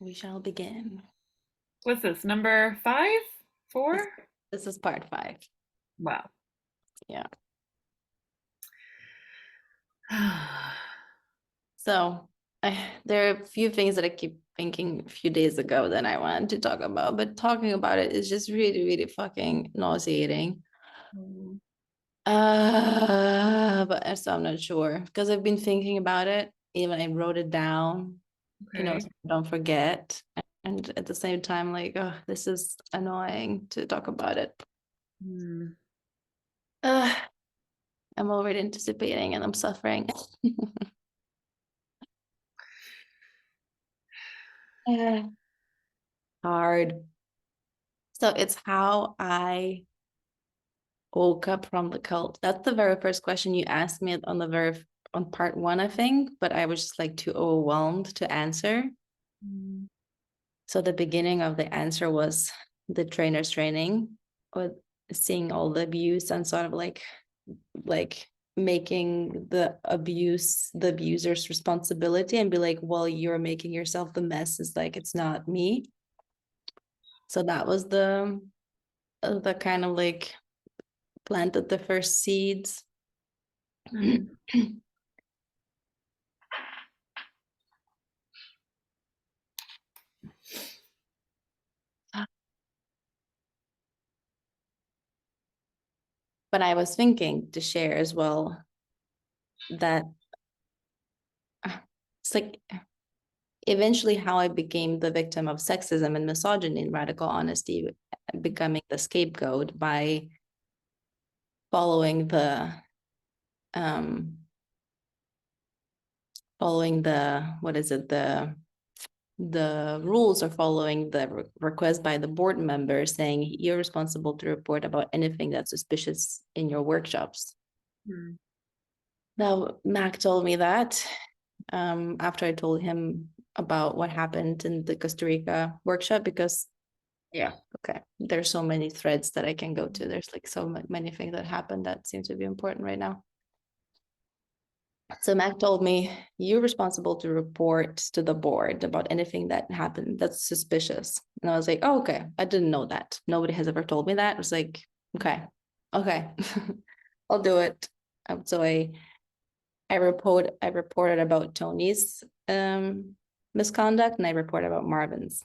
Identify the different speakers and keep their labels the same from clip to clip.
Speaker 1: We shall begin.
Speaker 2: What's this, number 5?
Speaker 1: This,
Speaker 2: 4?
Speaker 1: this is part 5.
Speaker 2: Wow.
Speaker 1: Yeah. So there are a few things that I keep thinking a few days ago that I wanted to talk about, but talking about it is just really, really fucking nauseating.
Speaker 2: Mm,
Speaker 1: But so I'm not sure because I've been thinking about it. Even I wrote it down, so
Speaker 2: okay.
Speaker 1: I don't forget. And at the same time, like, oh, this is annoying to talk about it.
Speaker 2: Hmm.
Speaker 1: Uh, I'm already anticipating and I'm suffering. Uh, Hard. So it's how I woke up from the cult. That's the very first question you asked me on part 1, I think, but I was just like too overwhelmed to answer.
Speaker 2: Mm,
Speaker 1: So the beginning of the answer was the trainer's training, or seeing all the abuse and sort of like making the abuser's responsibility and be like, well, you're making yourself the mess. It's like it's not me. So that was the kind of like planted the first seeds.
Speaker 2: mm.
Speaker 1: But I was thinking to share as well that it's like eventually how I became the victim of sexism and misogyny in Radical Honesty, becoming the scapegoat by following um the what is it, the rules, or following the request by the board member saying you're responsible to report about anything that's suspicious in your workshops.
Speaker 2: Mm.
Speaker 1: Now Mac told me that after I told him about what happened in the Costa Rica workshop, because yeah, okay, there's so many threads that I can go to. There's like so many things that happened that seem to be important right now. So Mac told me you're responsible to report to the board about anything that happened that's suspicious. And I was like, oh, okay. I didn't know that. Nobody has ever told me that. I was like, okay, I'll do it. So I reported about Tony's misconduct, and I reported about Marvin's.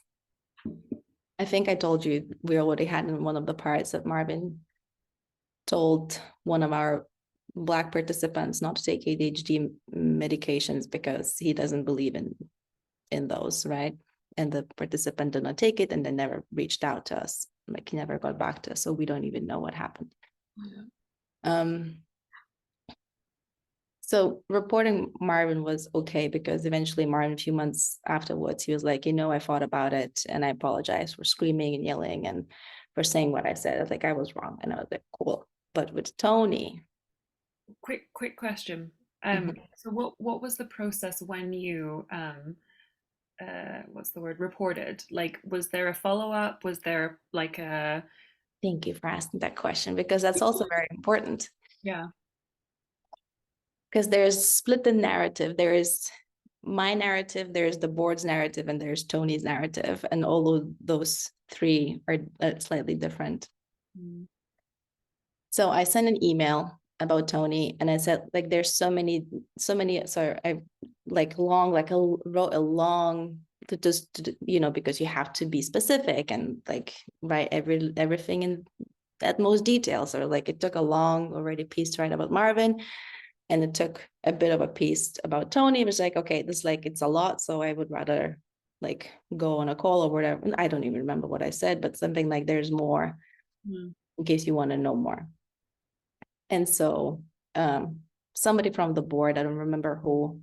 Speaker 1: I think I told you we already had in one of the parts that Marvin told one of our Black participants not to take ADHD medications because he doesn't believe in those, right? And the participant did not take it, and then never reached out to us. Like he never got back to us, so we don't even know what happened.
Speaker 2: Yeah.
Speaker 1: Um, So reporting Marvin was okay because eventually Marvin, a few months afterwards, he was like, I thought about it and I apologize for screaming and yelling and for saying what I said. I was like, I was wrong. And I was like, cool. But with Tony,
Speaker 2: Quick question.
Speaker 1: mhm.
Speaker 2: So what was the process when you what's the word, reported? Like, was there a follow-up? Was there like a
Speaker 1: Thank you for asking that question, because that's also very important.
Speaker 2: yeah.
Speaker 1: Because there's split the narrative. There is my narrative, there's the board's narrative, and there's Tony's narrative. And all of those three are slightly different.
Speaker 2: Mm,
Speaker 1: So I sent an email about Tony, and I said, like, there's so many, sorry, I like long, like I wrote a long to just, because you have to be specific and like write everything in at most details. Or like it took a long already piece to write about Marvin, and it took a bit of a piece about Tony. It was like, okay, this like it's a lot, so I would rather like go on a call or whatever. I don't even remember what I said, but something like there's more
Speaker 2: mm,
Speaker 1: in case you want to know more. And so somebody from the board, I don't remember who,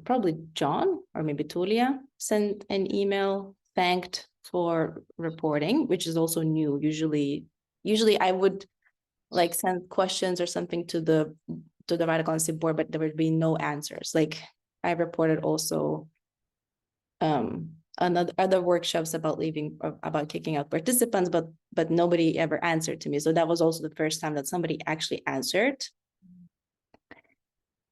Speaker 1: probably John or maybe Tulia, sent an email, thanked for reporting, which is also new. Usually I would like send questions or something to the Radical Honesty board, but there would be no answers. Like I reported also another other workshops about leaving, about kicking out participants, but nobody ever answered to me. So that was also the first time that somebody actually answered.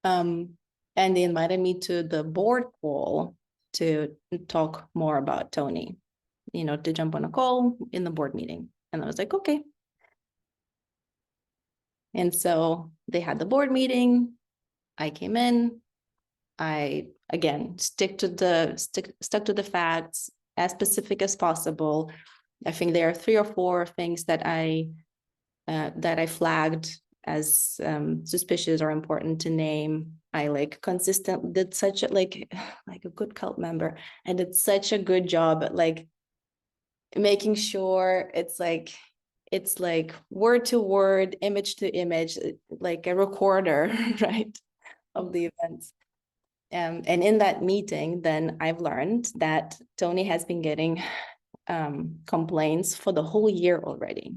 Speaker 1: um and they invited me to the board call, to talk more about Tony, to jump on a call in the board meeting. And I was like, okay. And so they had the board meeting. I came in. I, again, stuck to the facts, as specific as possible. I think there are 3 or 4 things that I flagged as suspicious or important to name. I did such a like a good cult member. I did such a good job at making sure it's like word to word, image to image, like a recorder, right, of the events. And in that meeting, then I've learned that Tony has been getting complaints for the whole year already.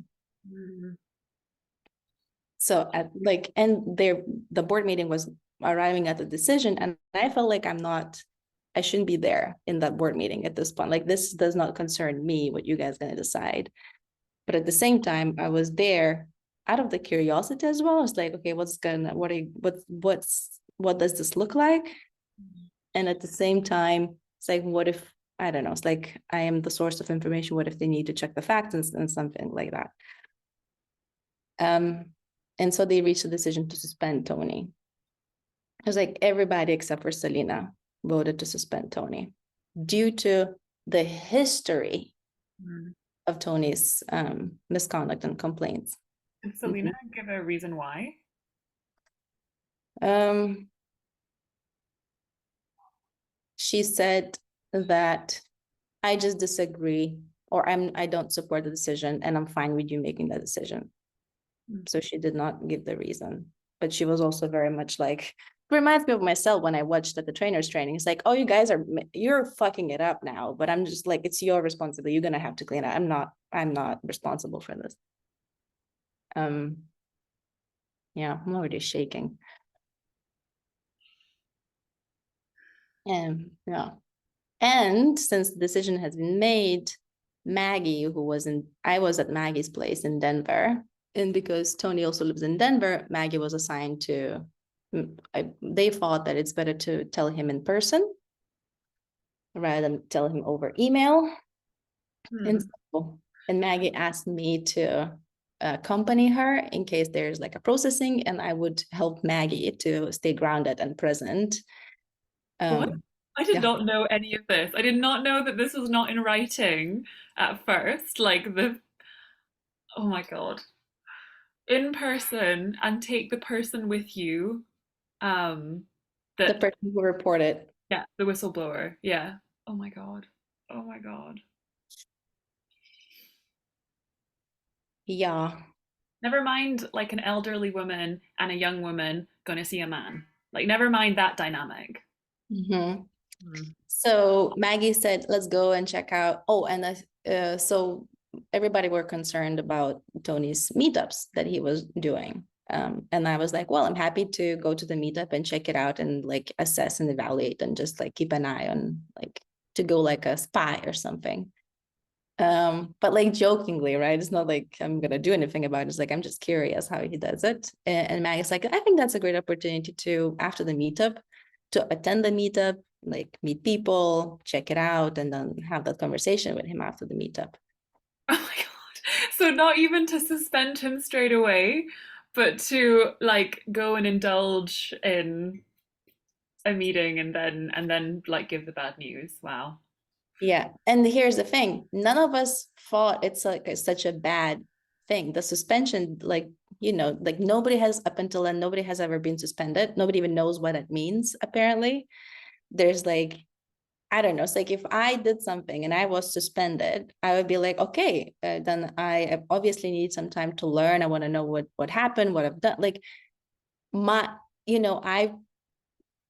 Speaker 1: So the board meeting was arriving at the decision, and I felt like I shouldn't be there in that board meeting at this point. Like, this does not concern me, what you guys are gonna decide. But at the same time, I was there out of the curiosity as well. I was like, okay, what does this look like? And at the same time, it's like, what if, I don't know, it's like I am the source of information. What if they need to check the facts and something like that? And so they reached a decision to suspend Tony. It was like everybody except for Selena voted to suspend Tony due to the history of Tony's misconduct and complaints.
Speaker 2: Did Selena give a reason why?
Speaker 1: She said that I just disagree, or I don't support the decision, and I'm fine with you making that decision. So she did not give the reason, but she was also very much like, reminds me of myself when I watched at the trainers training. It's like, oh, you're fucking it up now, but I'm just like, it's your responsibility. You're gonna have to clean it. I'm not responsible for this. Yeah, I'm already shaking. And yeah. And since the decision has been made, Maggie, I was at Maggie's place in Denver. And because Tony also lives in Denver, Maggie was assigned to, they thought that it's better to tell him in person rather than tell him over email. And Maggie asked me to accompany her in case there's like a processing, and I would help Maggie to stay grounded and present.
Speaker 2: What? I did
Speaker 1: Yeah.
Speaker 2: not know any of this. I did not know that this was not in writing at first. Oh my God. In person and take the person with you.
Speaker 1: The
Speaker 2: That,
Speaker 1: person who reported.
Speaker 2: yeah, the whistleblower. Yeah. Oh my God. Oh my God.
Speaker 1: Yeah.
Speaker 2: Never mind like an elderly woman and a young woman going to see a man. Like, never mind that dynamic.
Speaker 1: Mm-hmm. So Maggie said, let's go and check out. Oh, and so everybody were concerned about Tony's meetups that he was doing. And I was like, well, I'm happy to go to the meetup and check it out and like assess and evaluate and just like keep an eye on, like, to go like a spy or something. But like jokingly, right? It's not like I'm gonna do anything about it. It's like I'm just curious how he does it. And Maggie's like, I think that's a great opportunity to, after the meetup, to attend the meetup, like meet people, check it out, and then have that conversation with him after the meetup.
Speaker 2: Oh my God. So, not even to suspend him straight away, but to like go and indulge in a meeting and then like give the bad news. Wow.
Speaker 1: Yeah. And here's the thing. None of us thought it's like such a bad thing. The suspension, like, like nobody has up until then, nobody has ever been suspended. Nobody even knows what it means, apparently. There's like, I don't know. It's like if I did something and I was suspended, I would be like, okay, then I obviously need some time to learn. I want to know what happened, what I've done. Like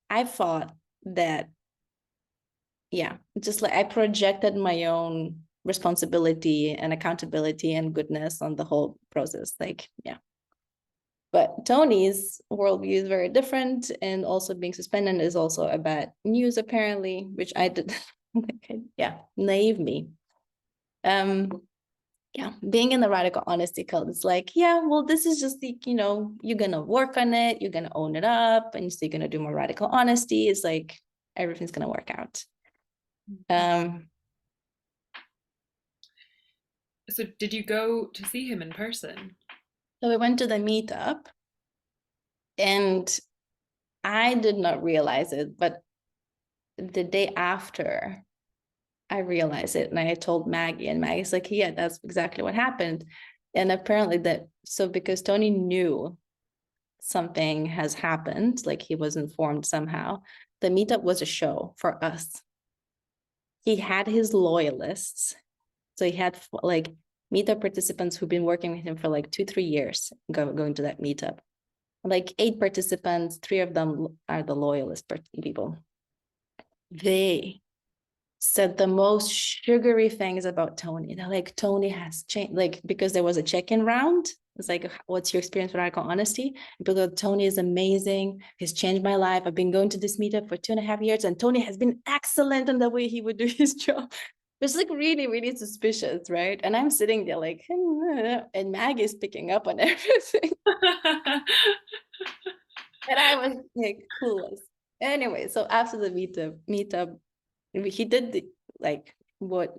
Speaker 1: I thought that, yeah, just like I projected my own responsibility and accountability and goodness on the whole process. Like, yeah. But Tony's worldview is very different, and also being suspended is also a bad news, apparently, which I did. Yeah, naive me. Yeah, being in the radical honesty cult, it's like, yeah, well, this is just you're gonna work on it, you're gonna own it up, and so you're gonna do more radical honesty. It's like everything's gonna work out. Um,
Speaker 2: So did you go to see him in person?
Speaker 1: so we went to the meetup, and I did not realize it, but the day after I realized it, and I told Maggie, and Maggie's like, yeah, that's exactly what happened. And apparently that, so because Tony knew something has happened, like he was informed somehow, the meetup was a show for us. He had his loyalists. So he had like meetup participants who've been working with him for like 2, 3 years going to that meetup. Like 8 participants, 3 of them are the loyalist people. They said the most sugary things about Tony. They're like, Tony has changed, like, because there was a check-in round. It's like, what's your experience with radical honesty? And people go, Tony is amazing. He's changed my life. I've been going to this meetup for 2.5 years, and Tony has been excellent in the way he would do his job. It's like really, really suspicious, right? And I'm sitting there like, and Maggie's picking up on everything. And I was like, cool. Anyway, so after the meetup, he did the, like what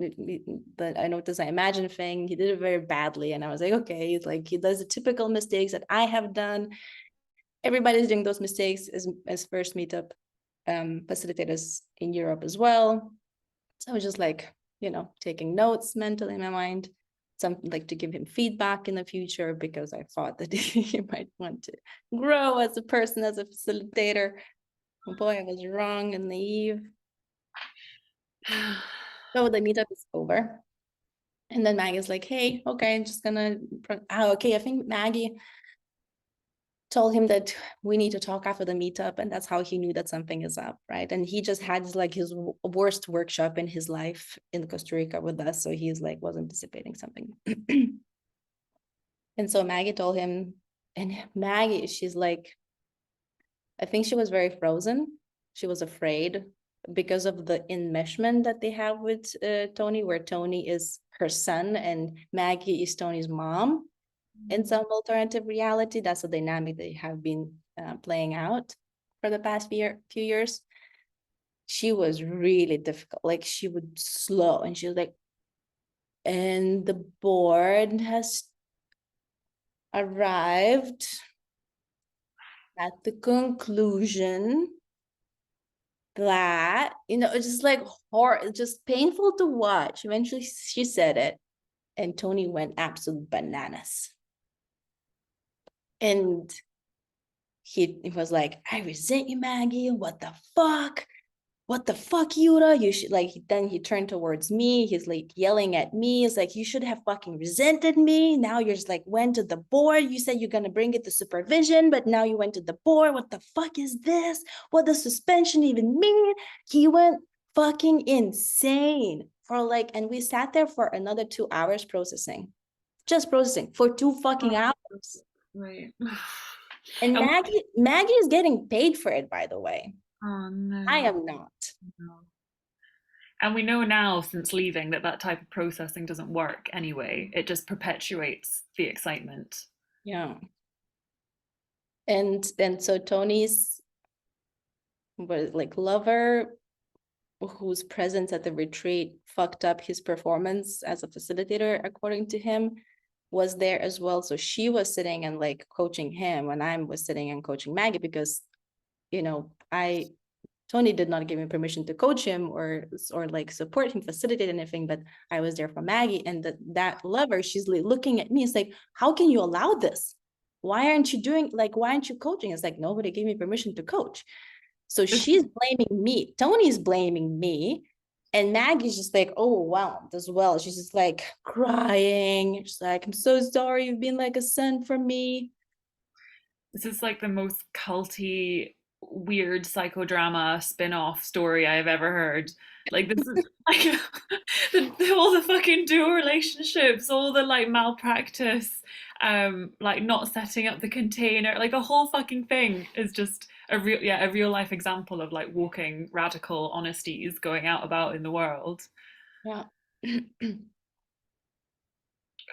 Speaker 1: that I noticed I imagine thing. He did it very badly, and I was like, okay, it's like he does the typical mistakes that I have done. Everybody's doing those mistakes as first meetup facilitators in Europe as well. So I was just like, taking notes mentally in my mind, something like to give him feedback in the future, because I thought that he might want to grow as a person, as a facilitator. Oh boy, I was wrong and naive. So the meetup is over. And then Maggie's like, hey, okay, I'm just gonna, okay, I think Maggie told him that we need to talk after the meetup, and that's how he knew that something is up, right? And he just had like his worst workshop in his life in Costa Rica with us, so he's like was anticipating something. And so Maggie told him, and Maggie, she's like, I think she was very frozen. She was afraid because of the enmeshment that they have with Tony, where Tony is her son and Maggie is Tony's mom. In some alternative reality, that's the dynamic they have been playing out for the past few years. She was really difficult. Like she would slow, and she was like, and the board has arrived at the conclusion that, it's just like horror, just painful to watch. Eventually she said it, and Tony went absolute bananas. And he was like, I resent you, Maggie. What the fuck? What the fuck, Yura? You should like, then he turned towards me. He's like yelling at me. It's like, you should have fucking resented me. Now you're just like, went to the board. You said you're going to bring it to supervision, but now you went to the board. What the fuck is this? What does suspension even mean? He went fucking insane for like, and we sat there for another 2 hours processing, just processing for 2 fucking hours.
Speaker 2: Right.
Speaker 1: And
Speaker 2: And
Speaker 1: Maggie is getting paid for it, by the way.
Speaker 2: oh
Speaker 1: I
Speaker 2: no,
Speaker 1: am not.
Speaker 2: no. And we know now since leaving that that type of processing doesn't work anyway. It just perpetuates the excitement.
Speaker 1: Yeah. And so Tony's was like lover, whose presence at the retreat fucked up his performance as a facilitator, according to him, was there as well. So she was sitting and like coaching him, and I was sitting and coaching Maggie, because I Tony did not give me permission to coach him or like support him, facilitate anything, but I was there for Maggie. And that lover, she's like looking at me. It's like, how can you allow this? Why aren't you coaching? It's like, nobody gave me permission to coach. So she's blaming me. Tony's blaming me. And Maggie's just like overwhelmed as well. She's just like crying. She's like, I'm so sorry. You've been like a son for me.
Speaker 2: This is like the most culty, weird psychodrama spin-off story I've ever heard. Like this is like all the fucking dual relationships, all the like malpractice, like not setting up the container, like the whole fucking thing is just a real life example of like walking radical honesties going out about in the world.
Speaker 1: Yeah.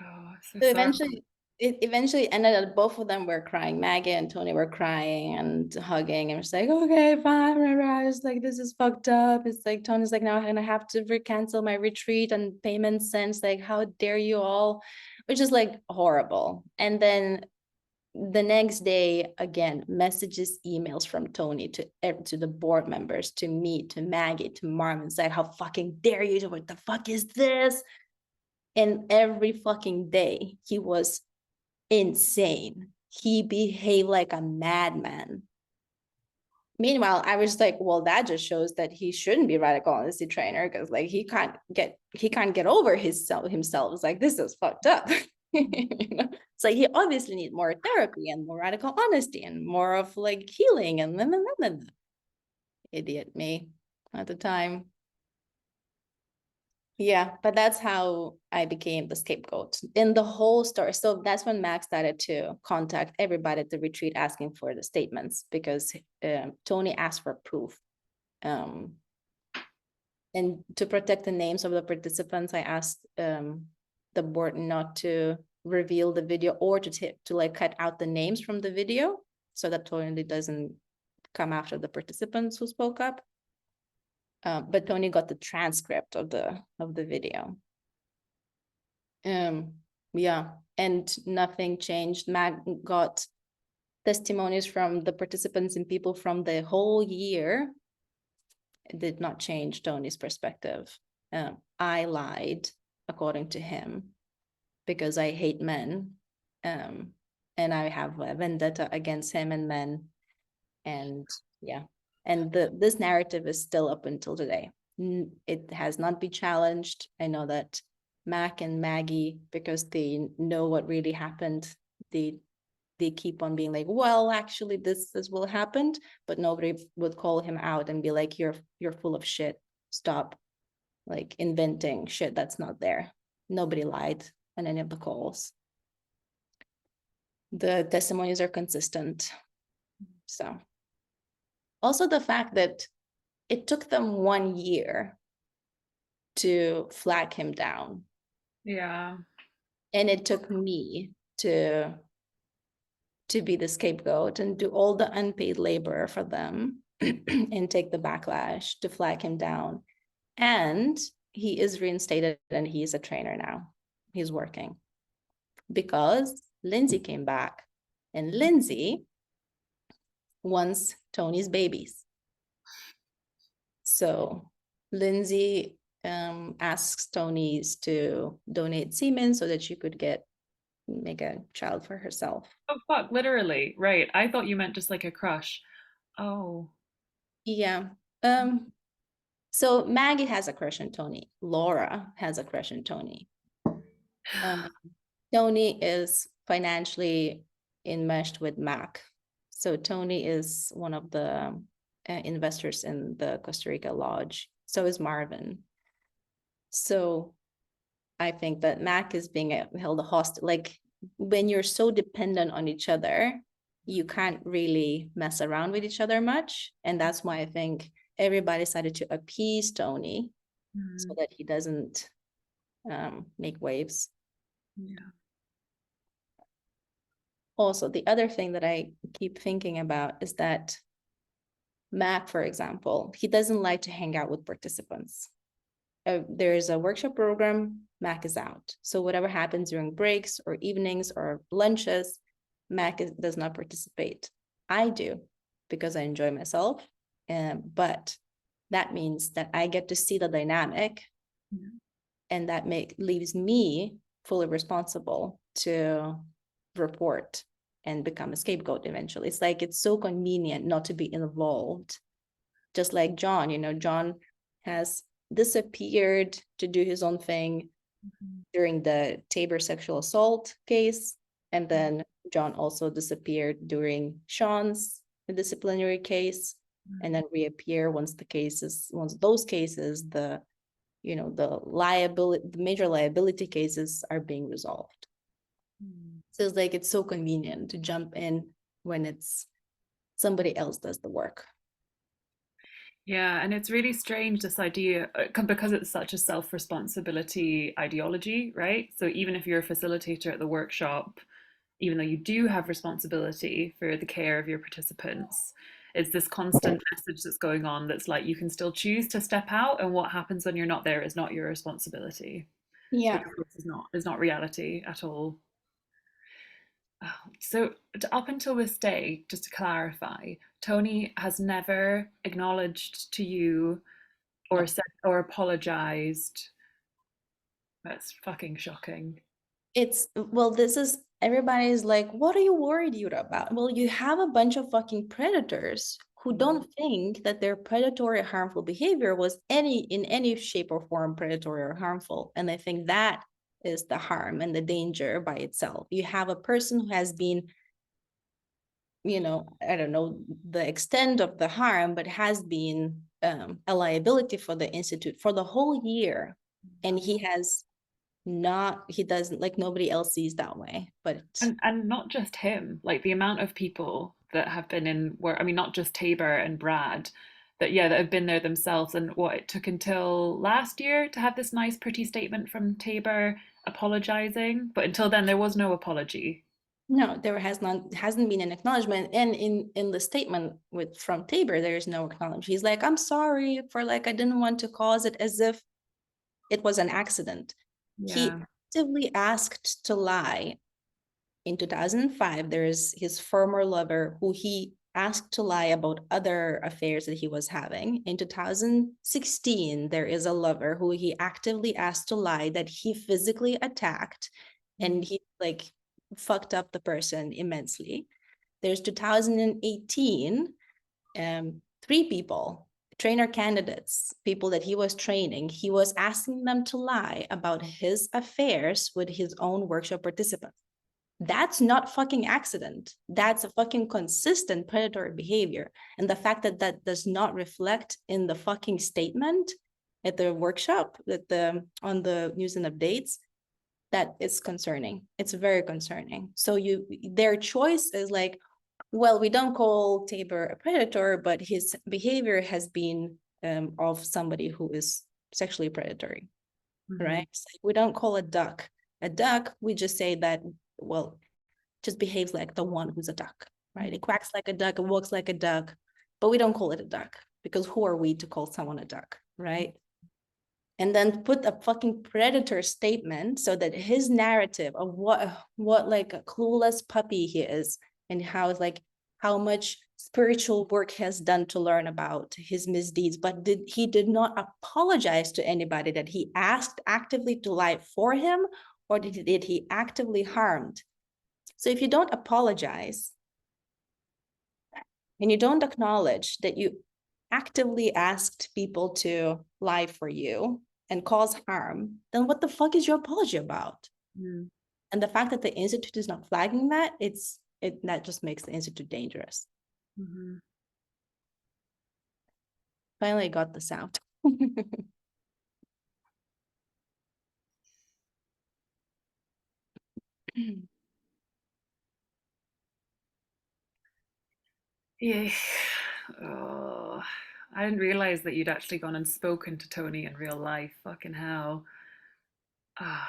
Speaker 2: Oh, so
Speaker 1: So
Speaker 2: sorry.
Speaker 1: eventually, it eventually ended up both of them were crying. Maggie and Tony were crying and hugging and was like, okay, fine. I was like, this is fucked up. It's like Tony's like, now I'm gonna have to cancel my retreat and payment sense. Like, how dare you all? Which is like horrible. And then the next day, again, messages, emails from Tony to the board members, to me, to Maggie, to Marvin, said, how fucking dare you? What the fuck is this? And every fucking day he was insane. He behaved like a madman. Meanwhile, I was like, well, that just shows that he shouldn't be radical honesty trainer, because like he can't get over himself. It's like, this is fucked up. You know? It's like he obviously needs more therapy and more radical honesty and more of like healing and then idiot me at the time. Yeah, but that's how I became the scapegoat in the whole story. So that's when Max started to contact everybody at the retreat asking for the statements, because Tony asked for proof. And to protect the names of the participants, I asked the board not to reveal the video, or to like cut out the names from the video, so that Tony doesn't come after the participants who spoke up. But Tony got the transcript of the video. Yeah, and nothing changed. Mag got testimonies from the participants and people from the whole year. It did not change Tony's perspective. I lied, according to him, because I hate men, and I have a vendetta against him and men. And yeah, and this narrative is still up until today. It has not been challenged. I know that Mac and Maggie, because they know what really happened, they keep on being like, well, actually this is what happened, but nobody would call him out and be like, you're full of shit, stop like inventing shit that's not there. Nobody lied on any of the calls. The testimonies are consistent. So also the fact that it took them 1 year to flag him down.
Speaker 2: Yeah.
Speaker 1: And it took me to be the scapegoat and do all the unpaid labor for them and take the backlash to flag him down. And he is reinstated and he's a trainer now. He's working because Lindsay came back, and Lindsay wants Tony's babies. So Lindsay asks Tony's to donate semen so that she could make a child for herself.
Speaker 2: Oh fuck, literally. Right. I thought you meant just like a crush. Oh.
Speaker 1: Yeah. So Maggie has a crush on Tony. Laura has a crush on Tony. Tony is financially enmeshed with Mac. So Tony is one of the investors in the Costa Rica Lodge. So is Marvin. So I think that Mac is being held hostage. Like when you're so dependent on each other, you can't really mess around with each other much. And that's why I think everybody decided to appease Tony so that he doesn't make waves.
Speaker 2: Yeah.
Speaker 1: Also, the other thing that I keep thinking about is that Mac, for example, he doesn't like to hang out with participants. There's a workshop program, Mac is out. So whatever happens during breaks or evenings or lunches, Mac does not participate. I do, because I enjoy myself. But that means that I get to see the dynamic, and that leaves me fully responsible to report and become a scapegoat eventually. It's like, it's so convenient not to be involved. Just like John, John has disappeared to do his own thing during the Tabor sexual assault case. And then John also disappeared during Sean's disciplinary case, and then reappear once those cases, the major liability cases are being resolved. So it's like, it's so convenient to jump in when it's somebody else does the work.
Speaker 2: Yeah, and it's really strange, this idea, because it's such a self responsibility ideology, right? So even if you're a facilitator at the workshop, even though you do have responsibility for the care of your participants. It's this constant message that's going on that's like you can still choose to step out, and what happens when you're not there is not your responsibility, which
Speaker 1: Yeah.
Speaker 2: of course is not reality at all. So up until this day, just to clarify, Tony has never acknowledged to you or
Speaker 1: No.
Speaker 2: said or apologized. That's fucking shocking.
Speaker 1: It's, well, this is, everybody's like, what are you worried, Yura, about? Well, you have a bunch of fucking predators who don't think that their predatory or harmful behavior was in any shape or form predatory or harmful. And I think that is the harm and the danger by itself. You have a person who has been, I don't know the extent of the harm, but has been a liability for the institute for the whole year. And he doesn't, like, nobody else sees that way, but
Speaker 2: And not just him, like the amount of people that have been in where, I mean, not just Tabor and Brad, that yeah, that have been there themselves. And what, it took until last year to have this nice pretty statement from Tabor apologizing, but until then there was no apology.
Speaker 1: no, there hasn't been an acknowledgement. And in the statement from Tabor, there is no acknowledgement. He's like, I'm sorry for, like, I didn't want to cause it, as if it was an accident. He
Speaker 2: Yeah.
Speaker 1: actively asked to lie. In 2005, there's his former lover who he asked to lie about other affairs that he was having. In 2016, there is a lover who he actively asked to lie that he physically attacked, and he, like, fucked up the person immensely. There's 2018, 3 people, trainer candidates, people that he was training, he was asking them to lie about his affairs with his own workshop participants. That's not fucking accident. That's a fucking consistent predatory behavior. And the fact that that does not reflect in the fucking statement at the workshop, on the news and updates, that is concerning. It's very concerning. So their choice is like, well, we don't call Tabor a predator, but his behavior has been of somebody who is sexually predatory, right? So we don't call a duck a duck. We just say that, well, just behaves like the one who's a duck, right? It quacks like a duck, it walks like a duck, but we don't call it a duck, because who are we to call someone a duck, right? And then put a fucking predator statement so that his narrative of what like a clueless puppy he is, and how, like, how much spiritual work has done to learn about his misdeeds, but he did not apologize to anybody that he asked actively to lie for him, or did he actively harmed. So if you don't apologize and you don't acknowledge that you actively asked people to lie for you and cause harm, then what the fuck is your apology about?
Speaker 2: Mm.
Speaker 1: And the fact that the institute is not flagging that, that just makes the institute dangerous.
Speaker 2: Mm-hmm.
Speaker 1: Finally got this out.
Speaker 2: Yeah. Oh, I didn't realize that you'd actually gone and spoken to Tony in real life. Fucking hell. Ah.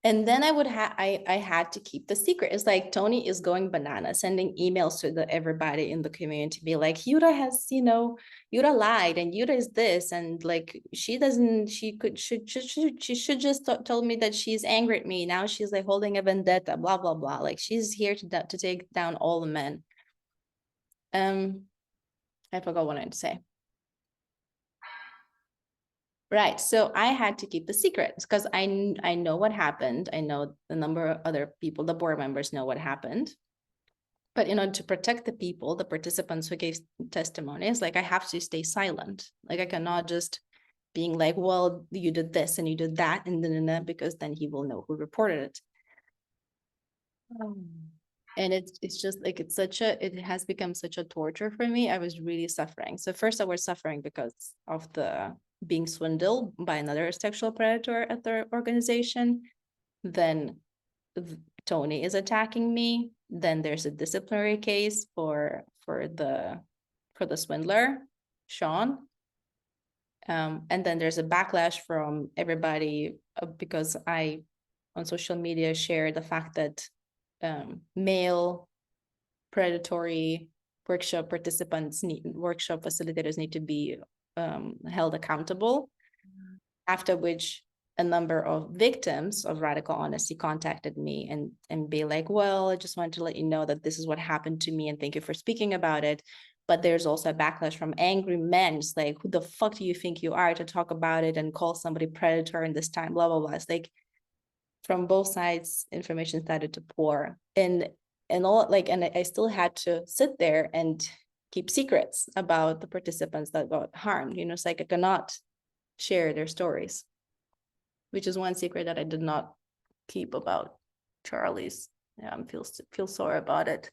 Speaker 1: And then I had to keep the secret. It's like Tony is going banana, sending emails to everybody in the community, be like, Yuta has, Yuta lied, and Yuta is this, and like she doesn't, she should just told me that she's angry at me. Now she's like holding a vendetta, blah blah blah. Like she's here to take down all the men. I forgot what I had to say. Right. So I had to keep the secret because I know what happened. I know the number of other people, the board members know what happened. But in order to protect the people, the participants who gave testimonies, like I have to stay silent. Like I cannot just being like, well, you did this and you did that, and then because then he will know who reported it. And it's just like it has become such a torture for me. I was really suffering. So first I was suffering because of the being swindled by another sexual predator at their organization. Then Tony is attacking me. Then there's a disciplinary case for the swindler, Sean. And then there's a backlash from everybody because I on social media share the fact that male predatory workshop workshop facilitators need to be held accountable, after which a number of victims of radical honesty contacted me and be like, well, I just wanted to let you know that this is what happened to me and thank you for speaking about it. But there's also a backlash from angry men. It's like, who the fuck do you think you are to talk about it and call somebody predator in this time, blah, blah, blah. It's like, from both sides, information started to pour. And all, like, and I still had to sit there and keep secrets about the participants that got harmed. You know, it's like I cannot share their stories, which is one secret that I did not keep about Charlie's. Yeah, I feel sorry about it.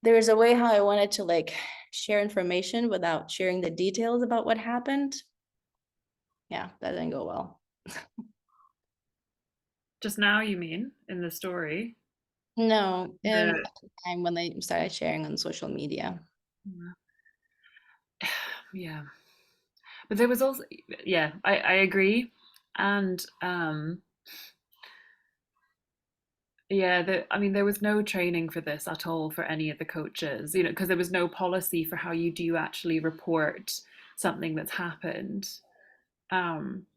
Speaker 1: There is a way how I wanted to like share information without sharing the details about what happened. Yeah, that didn't go well.
Speaker 2: Just now, you mean, in the story?
Speaker 1: No, at
Speaker 2: The
Speaker 1: the time when I started sharing on social media.
Speaker 2: yeah, but there was also, yeah, I agree, and yeah, I mean, there was no training for this at all for any of the coaches, you know, because there was no policy for how you do actually report something that's happened. Um,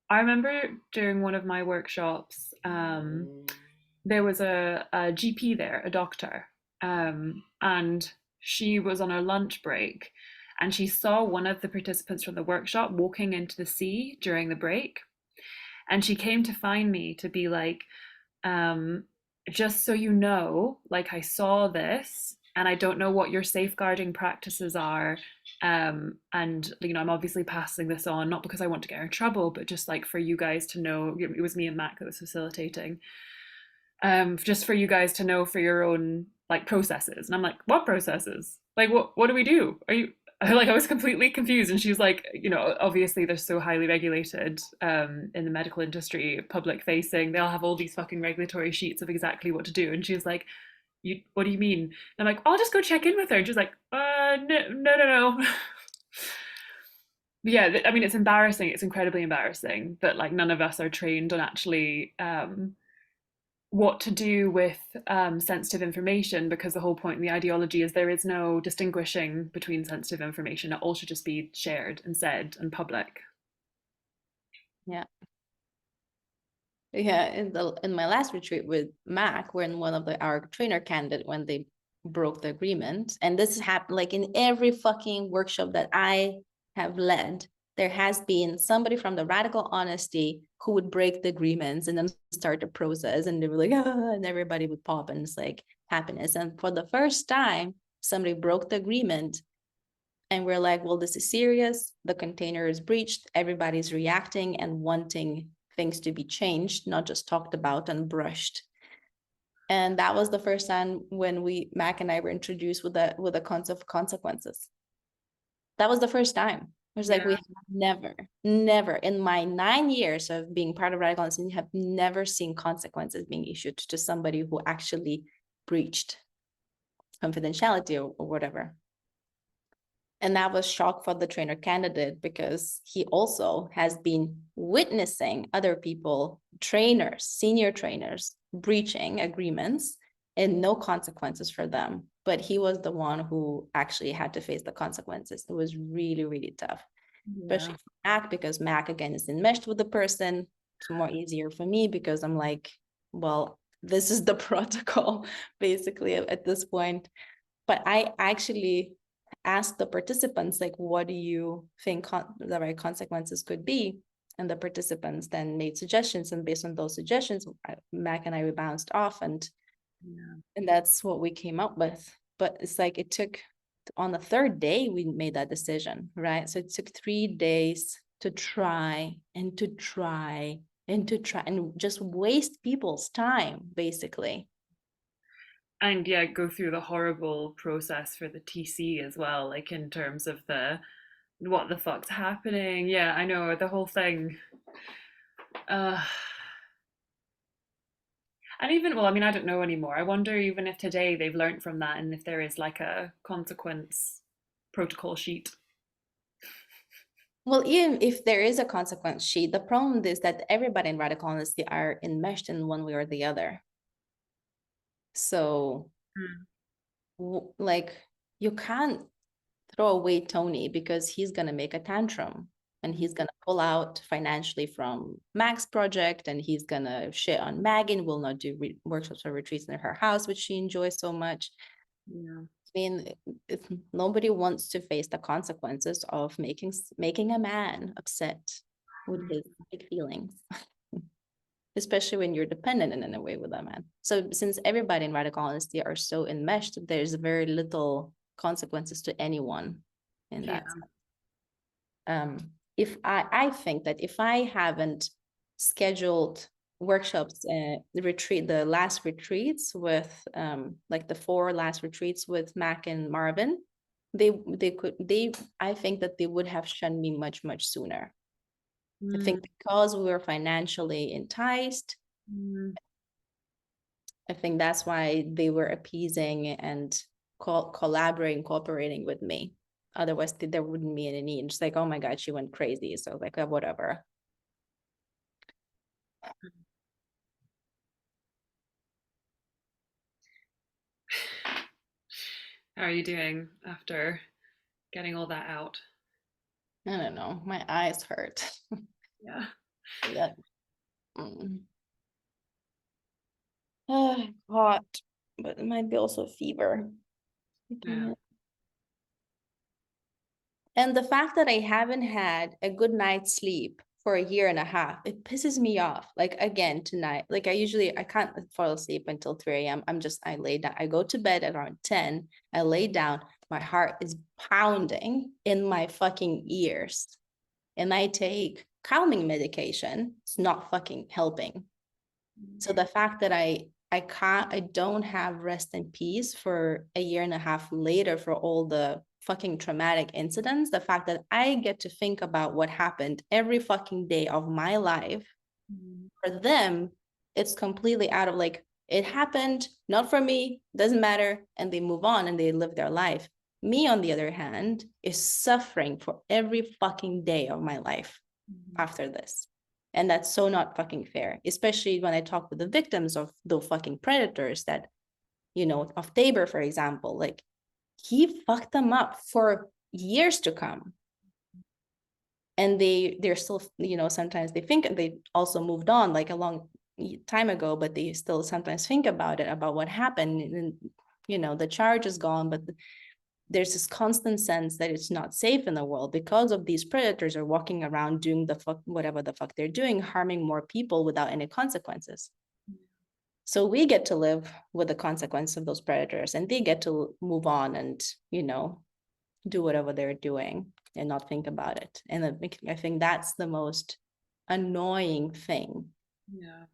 Speaker 2: I remember during one of my workshops, there was a GP there, a doctor, and she was on her lunch break, and she saw one of the participants from the workshop walking into the sea during the break, and she came to find me to be like, um, just so you know, like I saw this and I don't know what your safeguarding practices are. And you know, I'm obviously passing this on, not because I want to get her in trouble, but just like for you guys to know, it was me and Mac that was facilitating. Just for you guys to know for your own like processes. And I'm like, what processes? Like what do we do? Are you like I was completely confused, and she was like, you know, obviously they're so highly regulated in the medical industry, public facing. They'll have all these fucking regulatory sheets of exactly what to do. And she was like, "You, what do you mean?" And I'm like, "I'll just go check in with her." And she's like, no." Yeah, I mean, it's embarrassing. It's incredibly embarrassing that like none of us are trained on actually what to do with sensitive information, because the whole point in the ideology is there is no distinguishing between sensitive information. It all should just be shared and said and public.
Speaker 1: Yeah. Yeah, in my last retreat with Mac, when one of our trainer candidate, when they broke the agreement, and this has happened like in every fucking workshop that I have led, there has been somebody from the radical honesty who would break the agreements and then start the process, and they were like, ah, and everybody would pop, and it's like happiness. And for the first time, somebody broke the agreement, and we're like, well, this is serious. The container is breached. Everybody's reacting and wanting things to be changed, not just talked about and brushed. And that was the first time when Mac and I were introduced with the concept of consequences. That was the first time. It was like,
Speaker 2: Yeah.
Speaker 1: we have never in my 9 years of being part of Radical Honesty, have never seen consequences being issued to somebody who actually breached confidentiality or whatever. And that was shock for the trainer candidate, because he also has been witnessing other people, trainers, senior trainers, breaching agreements and no consequences for them. But he was the one who actually had to face the consequences. It was really, really tough, especially for Mac, because Mac, again, is enmeshed with the person. It's more easier for me because I'm like, well, this is the protocol, basically, at this point. But I actually asked the participants, like, what do you think the right consequences could be? And the participants then made suggestions, and based on those suggestions, Mac and I bounced off, and that's what we came up with. But it's like it took, on the third day we made that decision, right? So it took 3 days to try and to try and to try and just waste people's time, basically.
Speaker 2: And yeah, go through the horrible process for the TC as well, like in terms of the what the fuck's happening. Yeah, I know the whole thing. uh and even, well, I mean, I don't know anymore. I wonder even if today they've learned from that, and if there is like a consequence protocol sheet.
Speaker 1: Well, even if there is a consequence sheet, the problem is that everybody in radical honesty are enmeshed in one way or the other. So
Speaker 2: Mm.
Speaker 1: like you can't throw away Tony because he's gonna make a tantrum and he's gonna pull out financially from Mac's project and he's gonna shit on Megan, will not do workshops or retreats in her house, which she enjoys so much.
Speaker 2: Yeah.
Speaker 1: I mean, if nobody wants to face the consequences of making a man upset with his big feelings, especially when you're dependent in a way with a man. So since everybody in radical honesty are so enmeshed, there's very little consequences to anyone in
Speaker 2: Yeah.
Speaker 1: that. If I think that if I haven't scheduled workshops, the last retreats with like the 4 last retreats with Mac and Marvin, I think that they would have shunned me much sooner. I
Speaker 2: Mm.
Speaker 1: think because we were financially enticed,
Speaker 2: Mm.
Speaker 1: I think that's why they were appeasing and collaborating, cooperating with me. Otherwise, there wouldn't be any need. Just like, oh my God, she went crazy. So like, whatever.
Speaker 2: How are you doing after getting all that out?
Speaker 1: I don't know. My eyes hurt.
Speaker 2: Yeah.
Speaker 1: Yeah. Hot, but it might be also fever.
Speaker 2: Yeah.
Speaker 1: And the fact that I haven't had a good night's sleep for a year and a half, it pisses me off. Like again, tonight, like I can't fall asleep until 3 a.m. I lay down, I go to bed at around 10. I lay down, my heart is pounding in my fucking ears. And I take calming medication. It's not fucking helping. So the fact that I don't have rest and peace for a year and a half later for all the fucking traumatic incidents, the fact that I get to think about what happened every fucking day of my life, for them, it's completely out of like, it happened, not for me, doesn't matter, and they move on and they live their life. Me, on the other hand, is suffering for every fucking day of my life after this. And that's so not fucking fair, especially when I talk with the victims of the fucking predators that, of Tabor, for example, like he fucked them up for years to come. And they're still, sometimes they think they also moved on like a long time ago, but they still sometimes think about it, about what happened. And, the charge is gone, but there's this constant sense that it's not safe in the world because of these predators are walking around doing whatever the fuck they're doing, harming more people without any consequences. So we get to live with the consequence of those predators and they get to move on and, do whatever they're doing and not think about it. And I think that's the most annoying thing.
Speaker 2: Yeah.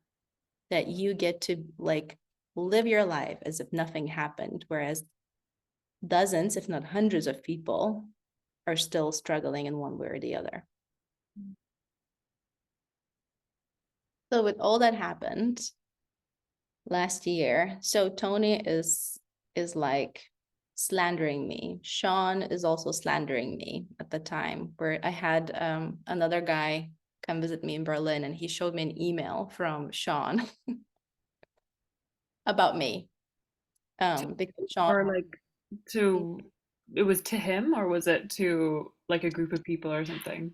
Speaker 1: That you get to like live your life as if nothing happened, whereas dozens, if not hundreds of people are still struggling in one way or the other. So with all that happened last year, so Tony is like slandering me. Sean is also slandering me at the time, where I had another guy come visit me in Berlin and he showed me an email from Sean about me. Because Sean,
Speaker 2: Or like to, it was to him, or was it to like a group of people or something?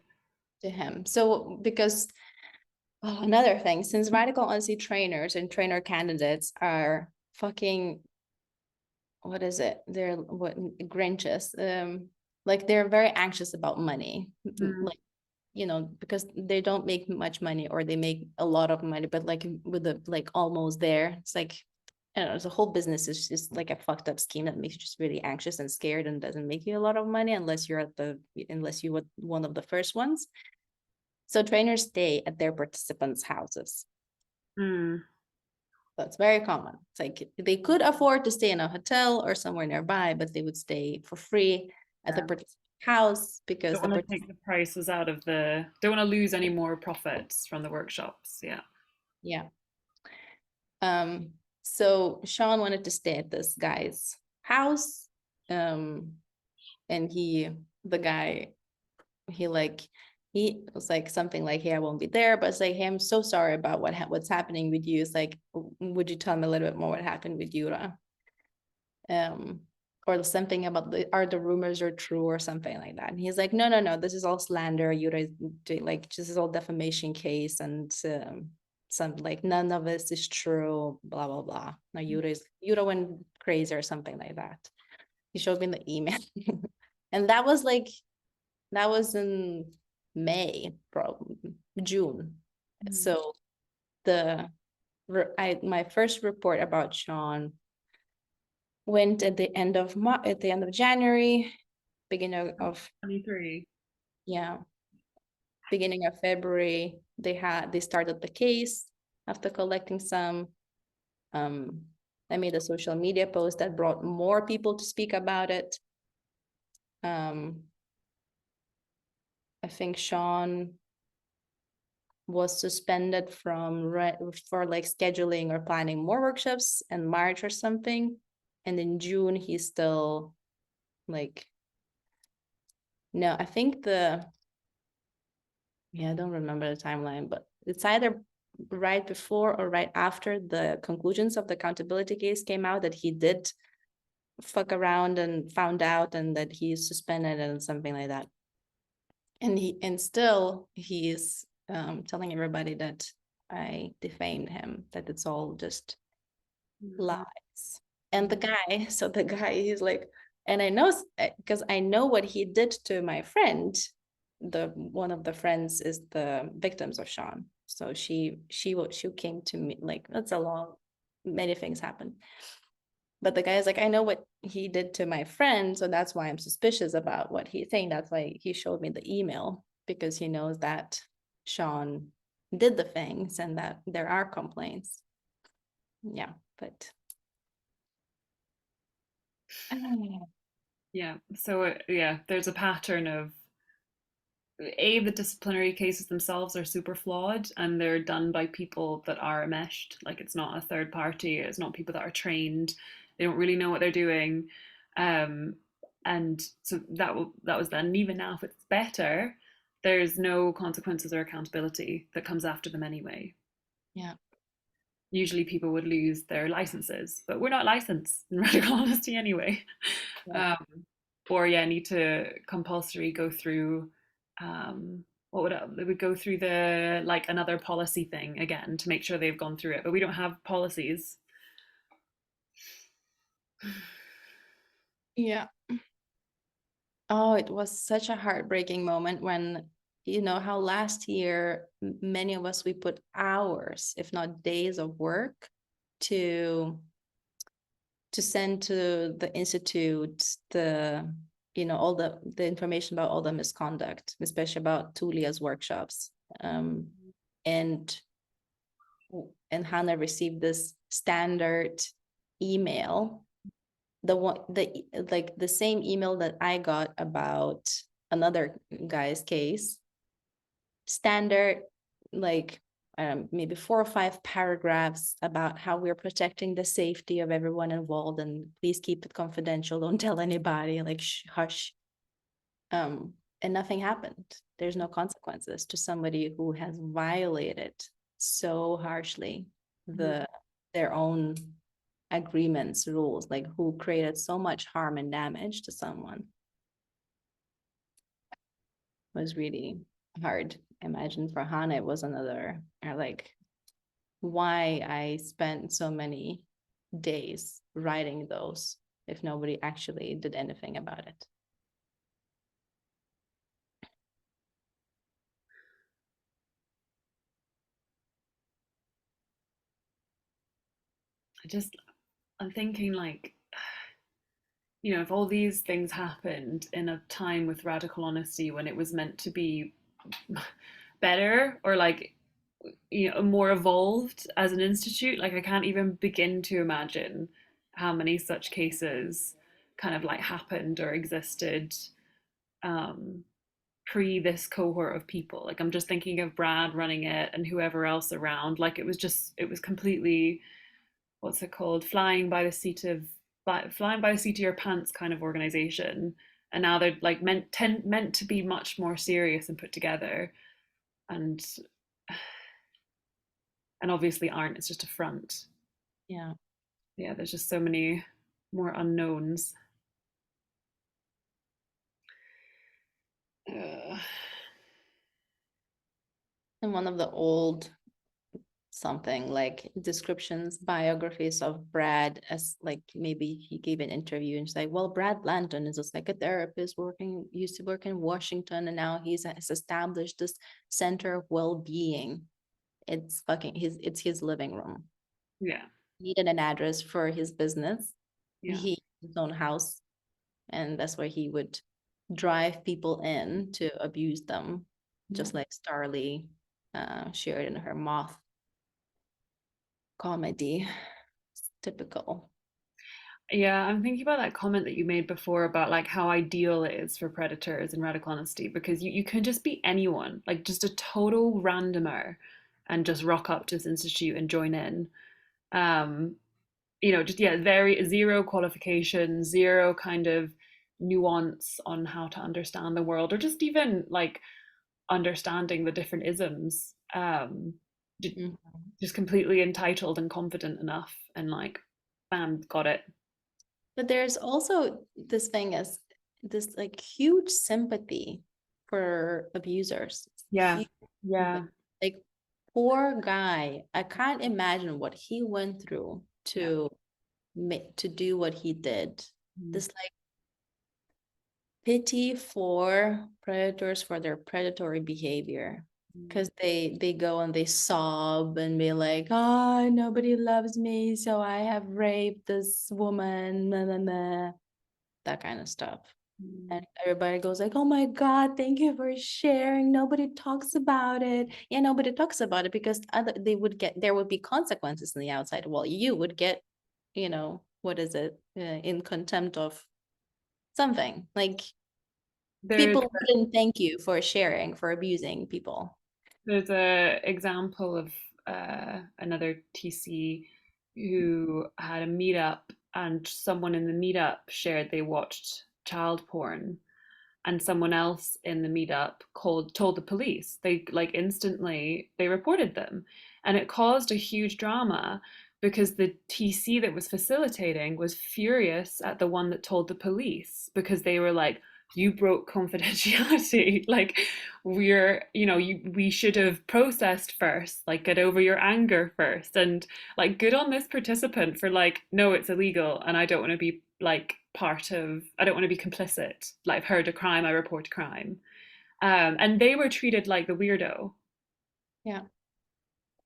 Speaker 1: to him. So because another thing, since radical honesty trainers and trainer candidates are fucking, what is it? They're what Grinches. Like they're very anxious about money.
Speaker 2: Mm.
Speaker 1: Like, because they don't make much money or they make a lot of money, but like with the like almost there. It's like, I don't know, the whole business is just like a fucked up scheme that makes you just really anxious and scared and doesn't make you a lot of money unless you were one of the first ones. So trainers stay at their participants' houses.
Speaker 2: Mm.
Speaker 1: That's very common. It's like they could afford to stay in a hotel or somewhere nearby, but they would stay for free at the
Speaker 2: Yeah.
Speaker 1: participant house because
Speaker 2: Don't want to take the prices out of the, don't want to lose any more profits from the workshops. Yeah.
Speaker 1: yeah. So Sean wanted to stay at this guy's house. And the guy, he like he was like something like, hey, I won't be there, but it's like, hey, I'm so sorry about what's happening with you. It's like, would you tell me a little bit more what happened with Yura? um or something about are the rumors are true or something like that. And he's like, no, no, no, this is all slander. Yura is like, this is all defamation case, and some like none of this is true, blah blah blah. Now Yura went crazy or something like that. He showed me the email. And that was in May, probably June.
Speaker 2: Mm.
Speaker 1: So the my first report about Sean went at the end of at the end of January, beginning of
Speaker 2: 23.
Speaker 1: yeah, beginning of February. They started the case after collecting some. Um, I made a social media post that brought more people to speak about it. Um, I think Sean was suspended from for like scheduling or planning more workshops in March or something, and in June he's still like, no, I think I don't remember the timeline, but it's either right before or right after the conclusions of the accountability case came out that he did fuck around and found out, and that he's suspended and something like that. And still he's telling everybody that I defamed him, that it's all just lies. And the guy, so the guy, he's like, and I know, because I know what he did to my friend. The one of the friends is the victims of Sean. So she came to me, like, that's a long, many things happened. But the guy is like, I know what he did to my friend, so that's why I'm suspicious about what he's saying. That's why he showed me the email, because he knows that Sean did the things and that there are complaints. Yeah, but
Speaker 2: Yeah. So yeah, there's a pattern of the disciplinary cases themselves are super flawed, and they're done by people that are enmeshed. Like, it's not a third party, it's not people that are trained, they don't really know what they're doing. um and so that was then. And even now, if it's better, there's no consequences or accountability that comes after them anyway.
Speaker 1: yeah.
Speaker 2: Usually people would lose their licenses, but we're not licensed in radical honesty anyway.
Speaker 1: Yeah.
Speaker 2: um, or yeah, need to compulsory go through, what would they would go through the, like, another policy thing again to make sure they've gone through it, but we don't have policies.
Speaker 1: Yeah. Oh, it was such a heartbreaking moment when, how last year, many of us, we put hours, if not days of work to send to the institute all the information about all the misconduct, especially about Tulia's workshops. Um, and Hannah received this standard email, the one the like the same email that I got about another guy's case, standard, like maybe 4 or 5 paragraphs about how we're protecting the safety of everyone involved, and please keep it confidential, don't tell anybody, like hush. And nothing happened. There's no consequences to somebody who has violated so harshly their own agreements, rules, like who created so much harm and damage to someone. Was really hard. Imagine for Hannah, it was another, or like, why I spent so many days writing those if nobody actually did anything about it.
Speaker 2: I'm thinking, like, if all these things happened in a time with radical honesty when it was meant to be better, or like, more evolved as an institute, like, I can't even begin to imagine how many such cases kind of like happened or existed, um pre this cohort of people. Like, I'm just thinking of Brad running it and whoever else around. Like, it was completely, what's it called, flying by the seat of your pants kind of organization. and now they're like meant to be much more serious and put together, and obviously aren't. It's just a front.
Speaker 1: Yeah.
Speaker 2: Yeah, there's just so many more unknowns. uh,
Speaker 1: And one of the old something like descriptions, biographies of Brad, as like maybe he gave an interview and she's like, well, Brad Landon is a psychotherapist working, used to work in Washington, and now has established this center of well-being. It's fucking his living room.
Speaker 2: yeah,
Speaker 1: Needed an address for his business.
Speaker 2: yeah,
Speaker 1: He his own house, and that's where he would drive people in to abuse them,
Speaker 2: yeah.
Speaker 1: just like Starly shared in her Moth comedy. It's typical.
Speaker 2: Yeah, I'm thinking about that comment that you made before about like how ideal it is for predators and radical honesty, because you can just be anyone, like just a total randomer, and just rock up to this institute and join in. Um, just yeah, very zero qualifications, zero kind of nuance on how to understand the world, or just even like understanding the different isms.
Speaker 1: Mhm.
Speaker 2: Just completely entitled and confident enough, and like, bam, got it.
Speaker 1: But there's also this thing as this like huge sympathy for abusers.
Speaker 2: Yeah,
Speaker 1: Huge
Speaker 2: yeah,
Speaker 1: sympathy. Like poor guy. I can't imagine what he went through
Speaker 2: yeah.
Speaker 1: to do what he did.
Speaker 2: Mm.
Speaker 1: This like pity for predators for their predatory behavior.
Speaker 2: Mm.
Speaker 1: Because they go and they sob and be like, oh, nobody loves me, so I have raped this woman, blah, blah, blah, that kind of stuff. And
Speaker 2: Mm.
Speaker 1: everybody goes like, oh my God, thank you for sharing. Nobody talks about it. Yeah, nobody talks about it because there would be consequences in the outside. Well, you would get, what is it, in contempt of something. Like
Speaker 2: There's
Speaker 1: people wouldn't thank you for sharing, for abusing people.
Speaker 2: there's a example of another TC who had a meetup, and someone in the meetup shared they watched child porn, and someone else in the meetup told the police. They like instantly they reported them, and it caused a huge drama because the TC that was facilitating was furious at the one that told the police, because they were like, you broke confidentiality. Like, we should have processed first, like get over your anger first. And like, good on this participant for like, no, it's illegal and I don't want to be like I don't want to be complicit. Like, I've heard a crime, I report a crime. And they were treated like the weirdo.
Speaker 1: Yeah.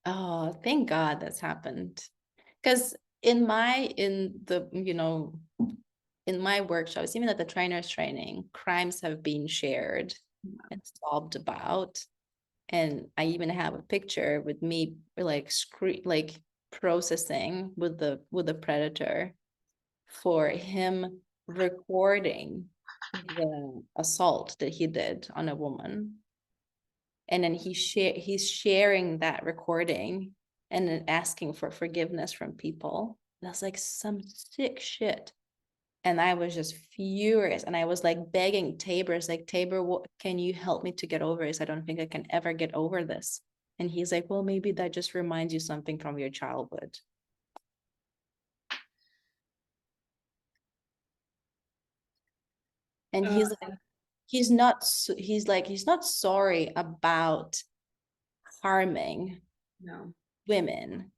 Speaker 1: Oh, thank God that's happened. Because in my workshops, even at the trainers training, crimes have been shared and sobbed about. And I even have a picture with me like processing with the predator for him recording the assault that he did on a woman. And then he's sharing that recording and then asking for forgiveness from people. That's like some sick shit. And I was just furious. And I was like begging Tabor's like, Tabor, what can you help me to get over this? I don't think I can ever get over this. And he's like, well, maybe that just reminds you something from your childhood. And
Speaker 2: Uh,
Speaker 1: he's not sorry about harming
Speaker 2: no.
Speaker 1: women,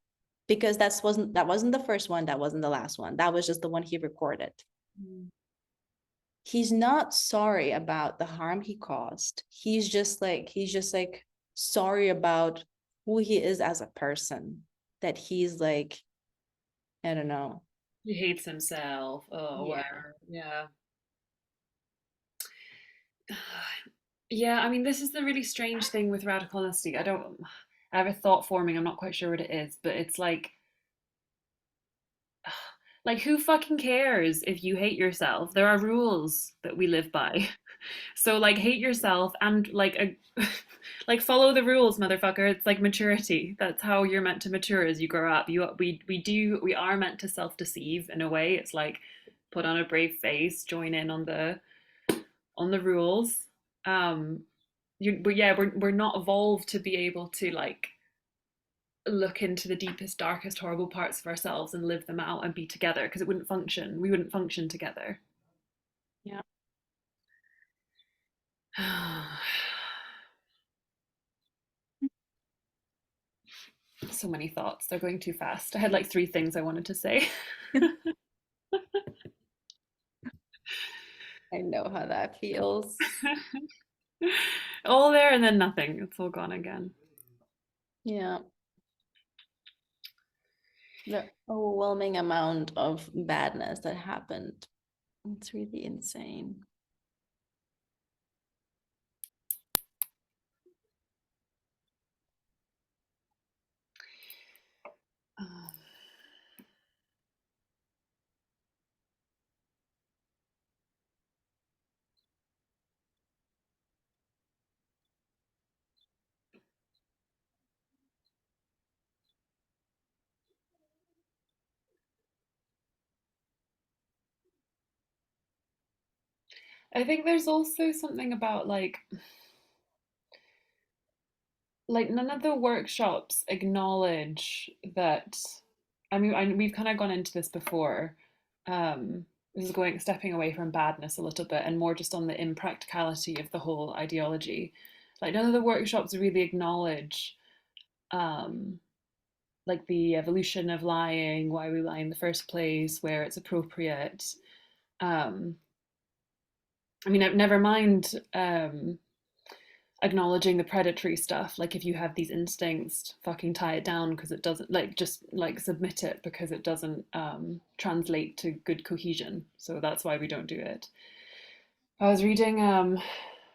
Speaker 1: because that wasn't the first one, that wasn't the last one, that was just the one he recorded.
Speaker 2: Mm.
Speaker 1: He's not sorry about the harm he caused. He's just like sorry about who he is as a person, that he's like, I don't know.
Speaker 2: He hates himself. Oh,
Speaker 1: Yeah.
Speaker 2: whatever. Yeah. Yeah, I mean, this is the really strange thing with radical honesty. I have a thought forming, I'm not quite sure what it is, but it's like, who fucking cares if you hate yourself? There are rules that we live by. So like, hate yourself and like, follow the rules, motherfucker. It's like maturity. That's how you're meant to mature as you grow up. We are meant to self-deceive in a way. It's like, put on a brave face, join in on on the rules. But yeah, we're not evolved to be able to like look into the deepest, darkest, horrible parts of ourselves and live them out and be together because it wouldn't function. We wouldn't function together.
Speaker 1: Yeah.
Speaker 2: So many thoughts. They're going too fast. I had like three things I wanted to say.
Speaker 1: I know how that feels.
Speaker 2: All there and then nothing. It's all gone again.
Speaker 1: Yeah. The overwhelming amount of badness that happened. It's really insane.
Speaker 2: Um, I think there's also something about like none of the workshops acknowledge that. I mean, we've kind of gone into this before. This is going stepping away from badness a little bit and more just on the impracticality of the whole ideology. Like none of the workshops really acknowledge um, like the evolution of lying, why we lie in the first place, where it's appropriate. Um, I mean, never mind acknowledging the predatory stuff. Like if you have these instincts, fucking tie it down because it doesn't like just like submit it because it doesn't translate to good cohesion. So that's why we don't do it. I was reading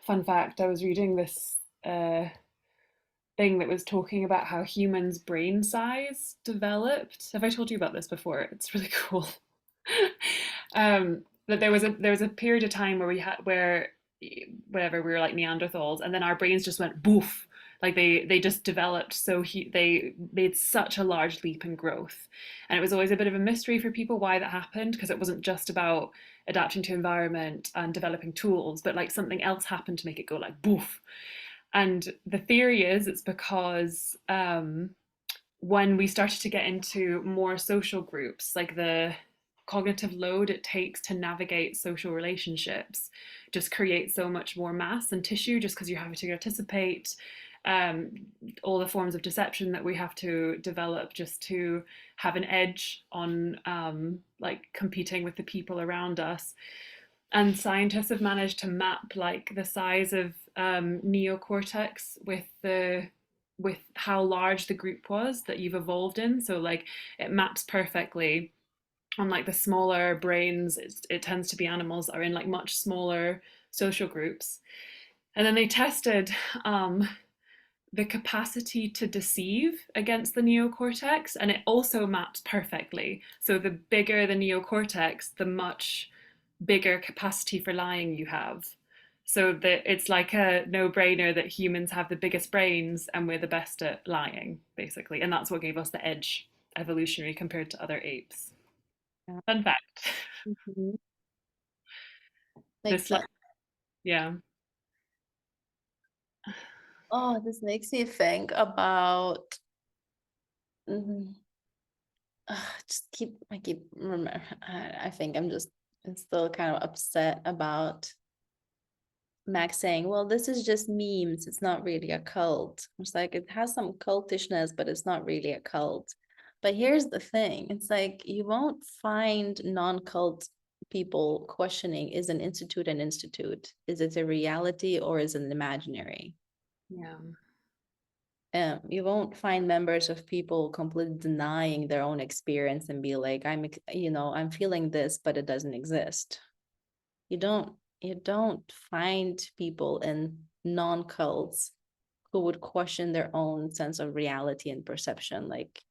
Speaker 2: fun fact, I was reading this thing that was talking about how humans' brain size developed. Have I told you about this before? It's really cool. That there was a period of time where we had where whatever we were like Neanderthals, and then our brains just went boof. Like they just developed they made such a large leap in growth, and it was always a bit of a mystery for people why that happened because it wasn't just about adapting to environment and developing tools, but like something else happened to make it go like boof. And the theory is it's because when we started to get into more social groups, like the cognitive load it takes to navigate social relationships just creates so much more mass and tissue just because you're having to anticipate um, all the forms of deception that we have to develop just to have an edge on like competing with the people around us. And scientists have managed to map like the size of neocortex with how large the group was that you've evolved in. So like it maps perfectly on like the smaller brains. It tends to be animals that are in like much smaller social groups. And then they tested the capacity to deceive against the neocortex, and it also maps perfectly. So the bigger the neocortex, the much bigger capacity for lying you have. So that it's like a no-brainer that humans have the biggest brains and we're the best at lying, basically. And that's what gave us the edge evolutionary compared to other apes.
Speaker 1: Yeah.
Speaker 2: Fun fact.
Speaker 1: Mhm. Makes
Speaker 2: This like
Speaker 1: sense.
Speaker 2: yeah.
Speaker 1: Oh, this makes me think about mhm. Just I keep remember. I think I'm still kind of upset about Max saying, well, this is just memes. It's not really a cult. It's like it has some cultishness, but it's not really a cult. But here's the thing. It's like you won't find non-cult people questioning, is an institute an institute? Is it a reality or is it an imaginary?
Speaker 2: Yeah.
Speaker 1: You won't find members of people completely denying their own experience and be like, I'm feeling this, but it doesn't exist. You don't find people in non-cults who would question their own sense of reality and perception, like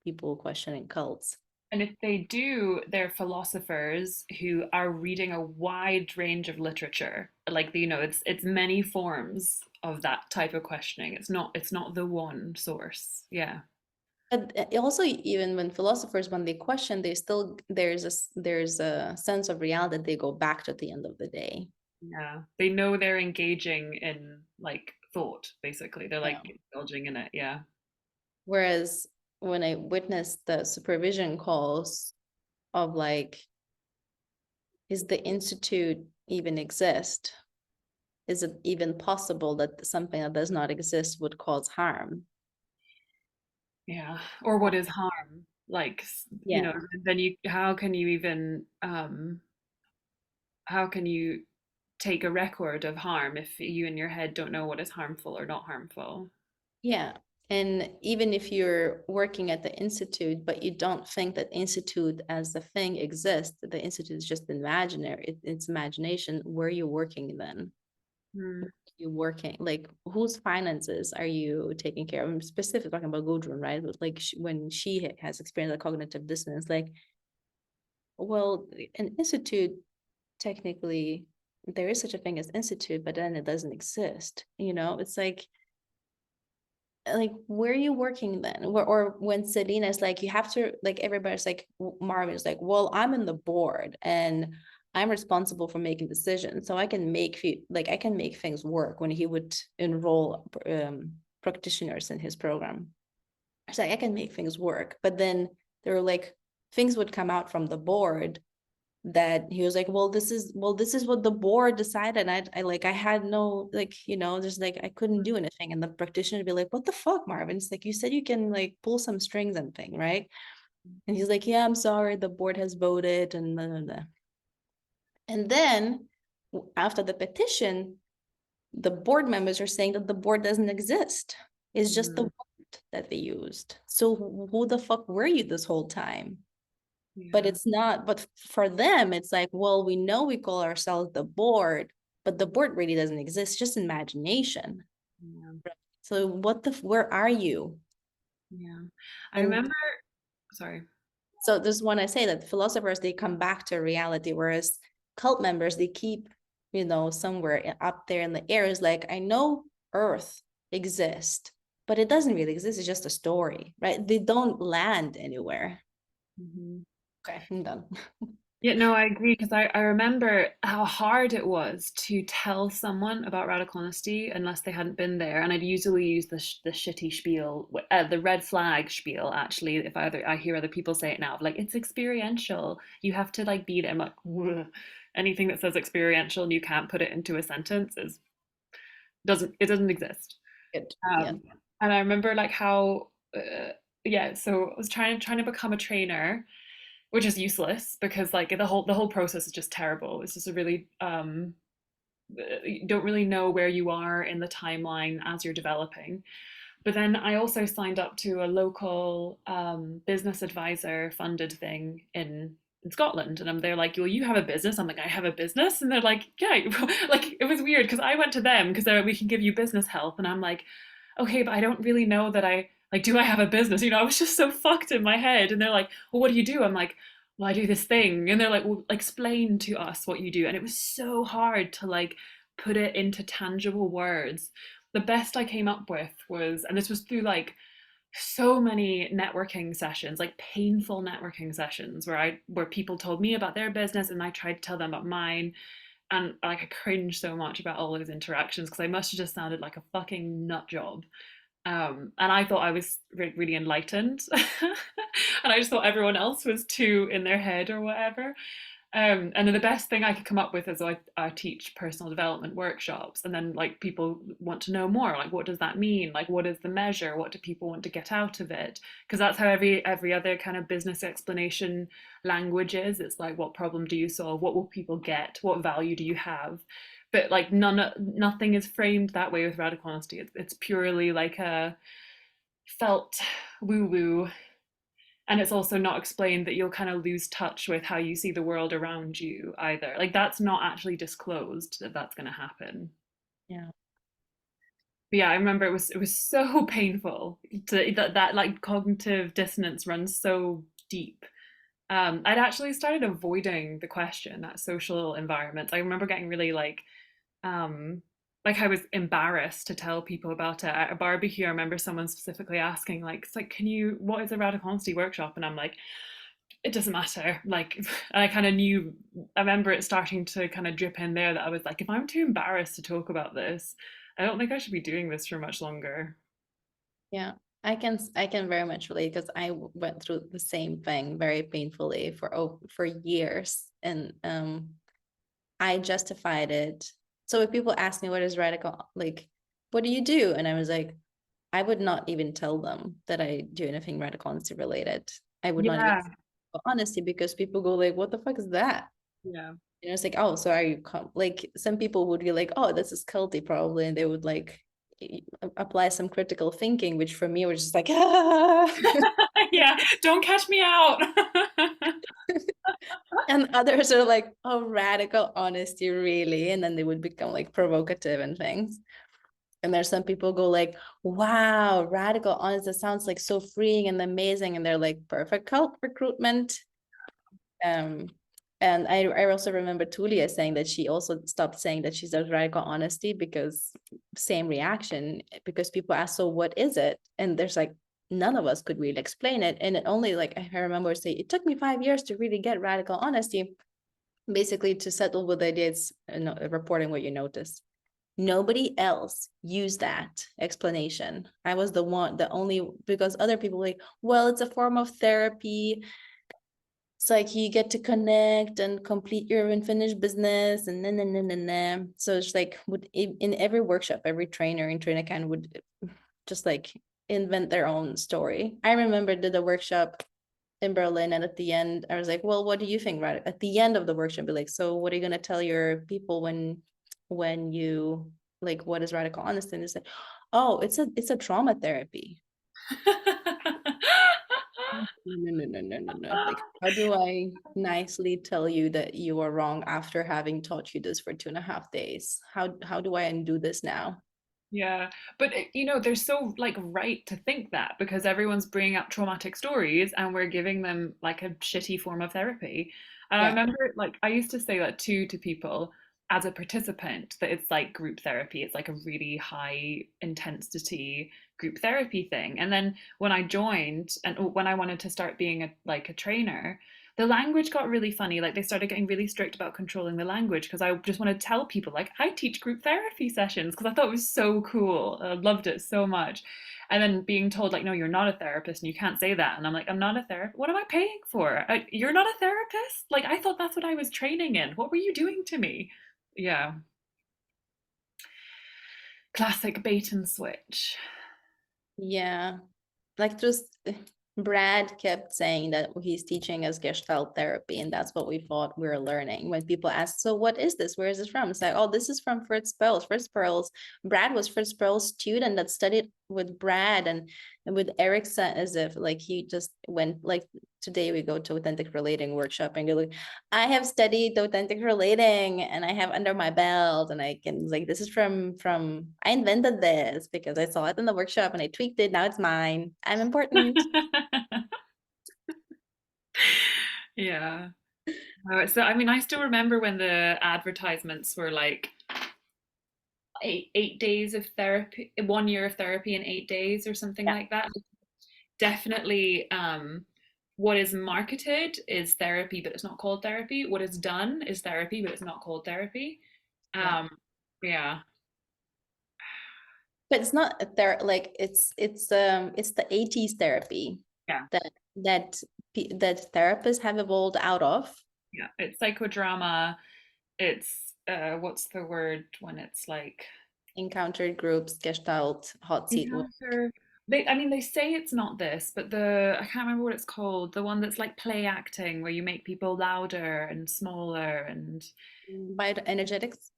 Speaker 1: people questioning cults.
Speaker 2: And if they do, they're philosophers who are reading a wide range of literature. Like it's many forms of that type of questioning. It's not the one source. Yeah.
Speaker 1: But also, even when philosophers, when they question, they still there's a sense of reality that they go back to at the end of the day.
Speaker 2: Yeah. They know they're engaging in like thought, basically. They're
Speaker 1: Yeah.
Speaker 2: like indulging in it. Yeah.
Speaker 1: Whereas when I witnessed the supervision calls of like, is the institute even exist? Is it even possible that something that does not exist would cause harm?
Speaker 2: Yeah. Or what is harm? Like, you know,
Speaker 1: Yeah.
Speaker 2: then you, how can you even, how can you take a record of harm if you in your head don't know what is harmful or not harmful?
Speaker 1: Yeah. And even if you're working at the institute, but you don't think that institute as the thing exists, the institute is just imaginary, it's imagination, where are you working then?
Speaker 2: Hmm.
Speaker 1: You working like whose finances are you taking care of? I'm specifically talking about Gudrun, right? But like when she has experienced a cognitive dissonance, like, well, an institute technically there is such a thing as institute, but then it doesn't exist. It's like where are you working then? Or when Selena like, you have to like everybody's like Marvin's like, well, I'm in the board and I'm responsible for making decisions, so I can I can make things work. When he would enroll practitioners in his program, it's like I can make things work, but then there were like things would come out from the board that he was like, well, this is what the board decided. I had no like, there's like I couldn't do anything. And the practitioner would be like, what the fuck, Marvin? It's like you said you can like pull some strings and thing, right? And he's like, yeah, I'm sorry, the board has voted and blah, blah, blah. And then after the petition, the board members are saying that the board doesn't exist. It's just the
Speaker 2: Hmm.
Speaker 1: word that they used. So who the fuck were you this whole time? But
Speaker 2: Yeah.
Speaker 1: it's not, but for them it's like, well, we know we call ourselves the board, but the board really doesn't exist, just imagination.
Speaker 2: Yeah.
Speaker 1: So where are you?
Speaker 2: Yeah. I
Speaker 1: And
Speaker 2: remember, sorry.
Speaker 1: so this one I say that philosophers, they come back to reality, whereas cult members, they keep, somewhere up there in the air. Is like, I know earth exists, but it doesn't really exist, it's just a story, right? They don't land anywhere.
Speaker 2: Mhm.
Speaker 1: Okay, I'm done.
Speaker 2: Yeah, no, I agree because I remember how hard it was to tell someone about radical honesty unless they hadn't been there. And I'd usually use the shitty spiel, the red flag spiel, actually, if I hear other people say it now, like it's experiential. You have to like be there. I'm like, "Whoa." Anything that says experiential and you can't put it into a sentence is doesn't exist.
Speaker 1: Good. Yeah.
Speaker 2: Um, and I remember like how yeah, so I was trying to become a trainer, which is useless because like the whole process is just terrible. It's just a really you don't really know where you are in the timeline as you're developing. But then I also signed up to a local business advisor funded thing in Scotland, and they're like, "Well, you have a business." I'm like, "I have a business," and they're like, "Yeah." Like it was weird because I went to them because we can give you business help, and I'm like, "Okay, but I don't really know that I like. Do I have a business?" I was just so fucked in my head, and they're like, "Well, what do you do?" I'm like, "Well, I do this thing," and they're like, "Well, explain to us what you do," and it was so hard to like put it into tangible words. The best I came up with was, and this was through like so many networking sessions, like painful networking sessions where people told me about their business and I tried to tell them about mine. And like I cringe so much about all those interactions because I must have just sounded like a fucking nut job. And I thought I was really enlightened, and I just thought everyone else was too in their head or whatever. And then the best thing I could come up with is I teach personal development workshops, and then like people want to know more, like what does that mean? Like what is the measure? What do people want to get out of it? Because that's how every other kind of business explanation language is. It's like what problem do you solve? What will people get? What value do you have? But like nothing is framed that way with radical honesty. It's purely like a felt woo woo, and it's also not explained that you'll kind of lose touch with how you see the world around you either. Like that's not actually disclosed that that's going to happen.
Speaker 1: Yeah.
Speaker 2: But yeah, I remember it was so painful to that like cognitive dissonance runs so deep. I'd actually started avoiding the question at social environments. I remember getting really um like I was embarrassed to tell people about it at a barbecue. I remember someone specifically asking like, it's like, can you, what is a radical honesty workshop? And I'm like, it doesn't matter. Like, I kind of knew, I remember it starting to kind of drip in there that I was like, if I'm too embarrassed to talk about this, I don't think I should be doing this for much longer.
Speaker 1: Yeah, I can very much relate because went through the same thing very painfully for years, and I justified it. So if people ask me what is radical, like, what do you do? And I was like, I would not even tell them that I do anything radical honesty related. I would not even
Speaker 2: Yeah.
Speaker 1: say honesty because people go like, what the fuck is that?
Speaker 2: Yeah.
Speaker 1: You know, it's like, oh, so are you like some people would be like, oh, this is culty probably, and they would like apply some critical thinking, which for me was just like, ah.
Speaker 2: Yeah. Don't catch me out.
Speaker 1: And others are like, oh, radical honesty, really? And then they would become like provocative and things. And there's some people go like, wow, radical honesty, that sounds like so freeing and amazing. And they're like, perfect cult recruitment. Um, and I also remember Tulia saying that she also stopped saying that she's does radical honesty because same reaction, because people ask, so what is it? And there's like, none of us could really explain it. And it only like, I remember say, it took me 5 years to really get radical honesty, basically to settle with the ideas and reporting what you noticed. Nobody else used that explanation. I was the only, because other people were like, well, it's a form of therapy. It's like you get to connect and complete your unfinished business and then. So it's like would in every workshop, every trainer in trainer kind would just like invent their own story. I remember did a workshop in Berlin, and at the end, I was like, well, what do you think? Right at the end of the workshop, be like, so what are you gonna tell your people when you like what is radical honesty? And they said, oh, it's a trauma therapy. No. Like, how do I nicely tell you that you are wrong after having taught you this for 2.5 days? How do I undo this now?
Speaker 2: Yeah, but they're so like right to think that because everyone's bringing up traumatic stories and we're giving them like a shitty form of therapy. And I
Speaker 1: Yeah,
Speaker 2: remember like I used to say that too to people as a participant that it's like group therapy. It's like a really high intensity group therapy thing. And then when I joined and when I wanted to start being a trainer, the language got really funny. Like they started getting really strict about controlling the language because I just want to tell people like I teach group therapy sessions because I thought it was so cool. I loved it so much. And then being told like, no, you're not a therapist and you can't say that. And I'm like, I'm not a therapist. What am I paying for? You're not a therapist? Like I thought that's what I was training in. What were you doing to me? Yeah. Classic bait and switch.
Speaker 1: yeah. Like just Brad kept saying that he's teaching us Gestalt therapy, and that's what we thought we were learning. When people ask, so what is this? Where is this from? It's like, oh, this is from Fritz Perls. Fritz Perls, Brad was Fritz Perls' student that studied with Brad and with Erickson, as if like he just went like today we go to authentic relating workshop and you're like, I have studied authentic relating and I have under my belt and I can like this is from I invented this because I saw it in the workshop and I tweaked it. Now it's mine. I'm important.
Speaker 2: Yeah. So I mean, I still remember when the advertisements were like 8 days of therapy, 1 year of therapy in 8 days, or something
Speaker 1: Yeah,
Speaker 2: like that. Definitely, what is marketed is therapy, but it's not called therapy. What is done is therapy, but it's not called therapy.
Speaker 1: yeah.
Speaker 2: Um, yeah,
Speaker 1: But it's not a like it's the 80s therapy
Speaker 2: yeah,
Speaker 1: that that therapists have evolved out of.
Speaker 2: yeah. It's psychodrama. It's what's the word when it's like
Speaker 1: Encountered groups, Gestalt, hot seat.
Speaker 2: encounter. I mean, they say it's not this, but I can't remember what it's called. The one that's like play acting, where you make people louder and smaller and
Speaker 1: Bioenergetics.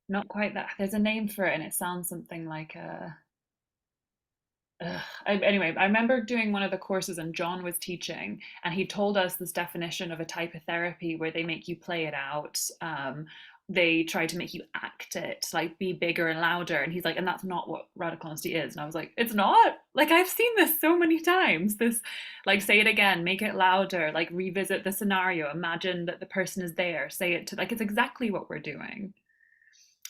Speaker 2: not quite that. There's a name for it, and it sounds something like a. Anyway, I remember doing one of the courses, and John was teaching, and he told us this definition of a type of therapy where they make you play it out. They try to make you act it, like be bigger and louder. And he's like, and that's not what radical honesty is. And I was like, it's not. Like I've seen this so many times. This, like, say it again, make it louder, like revisit the scenario, imagine that the person is there, say it to like it's exactly what we're doing.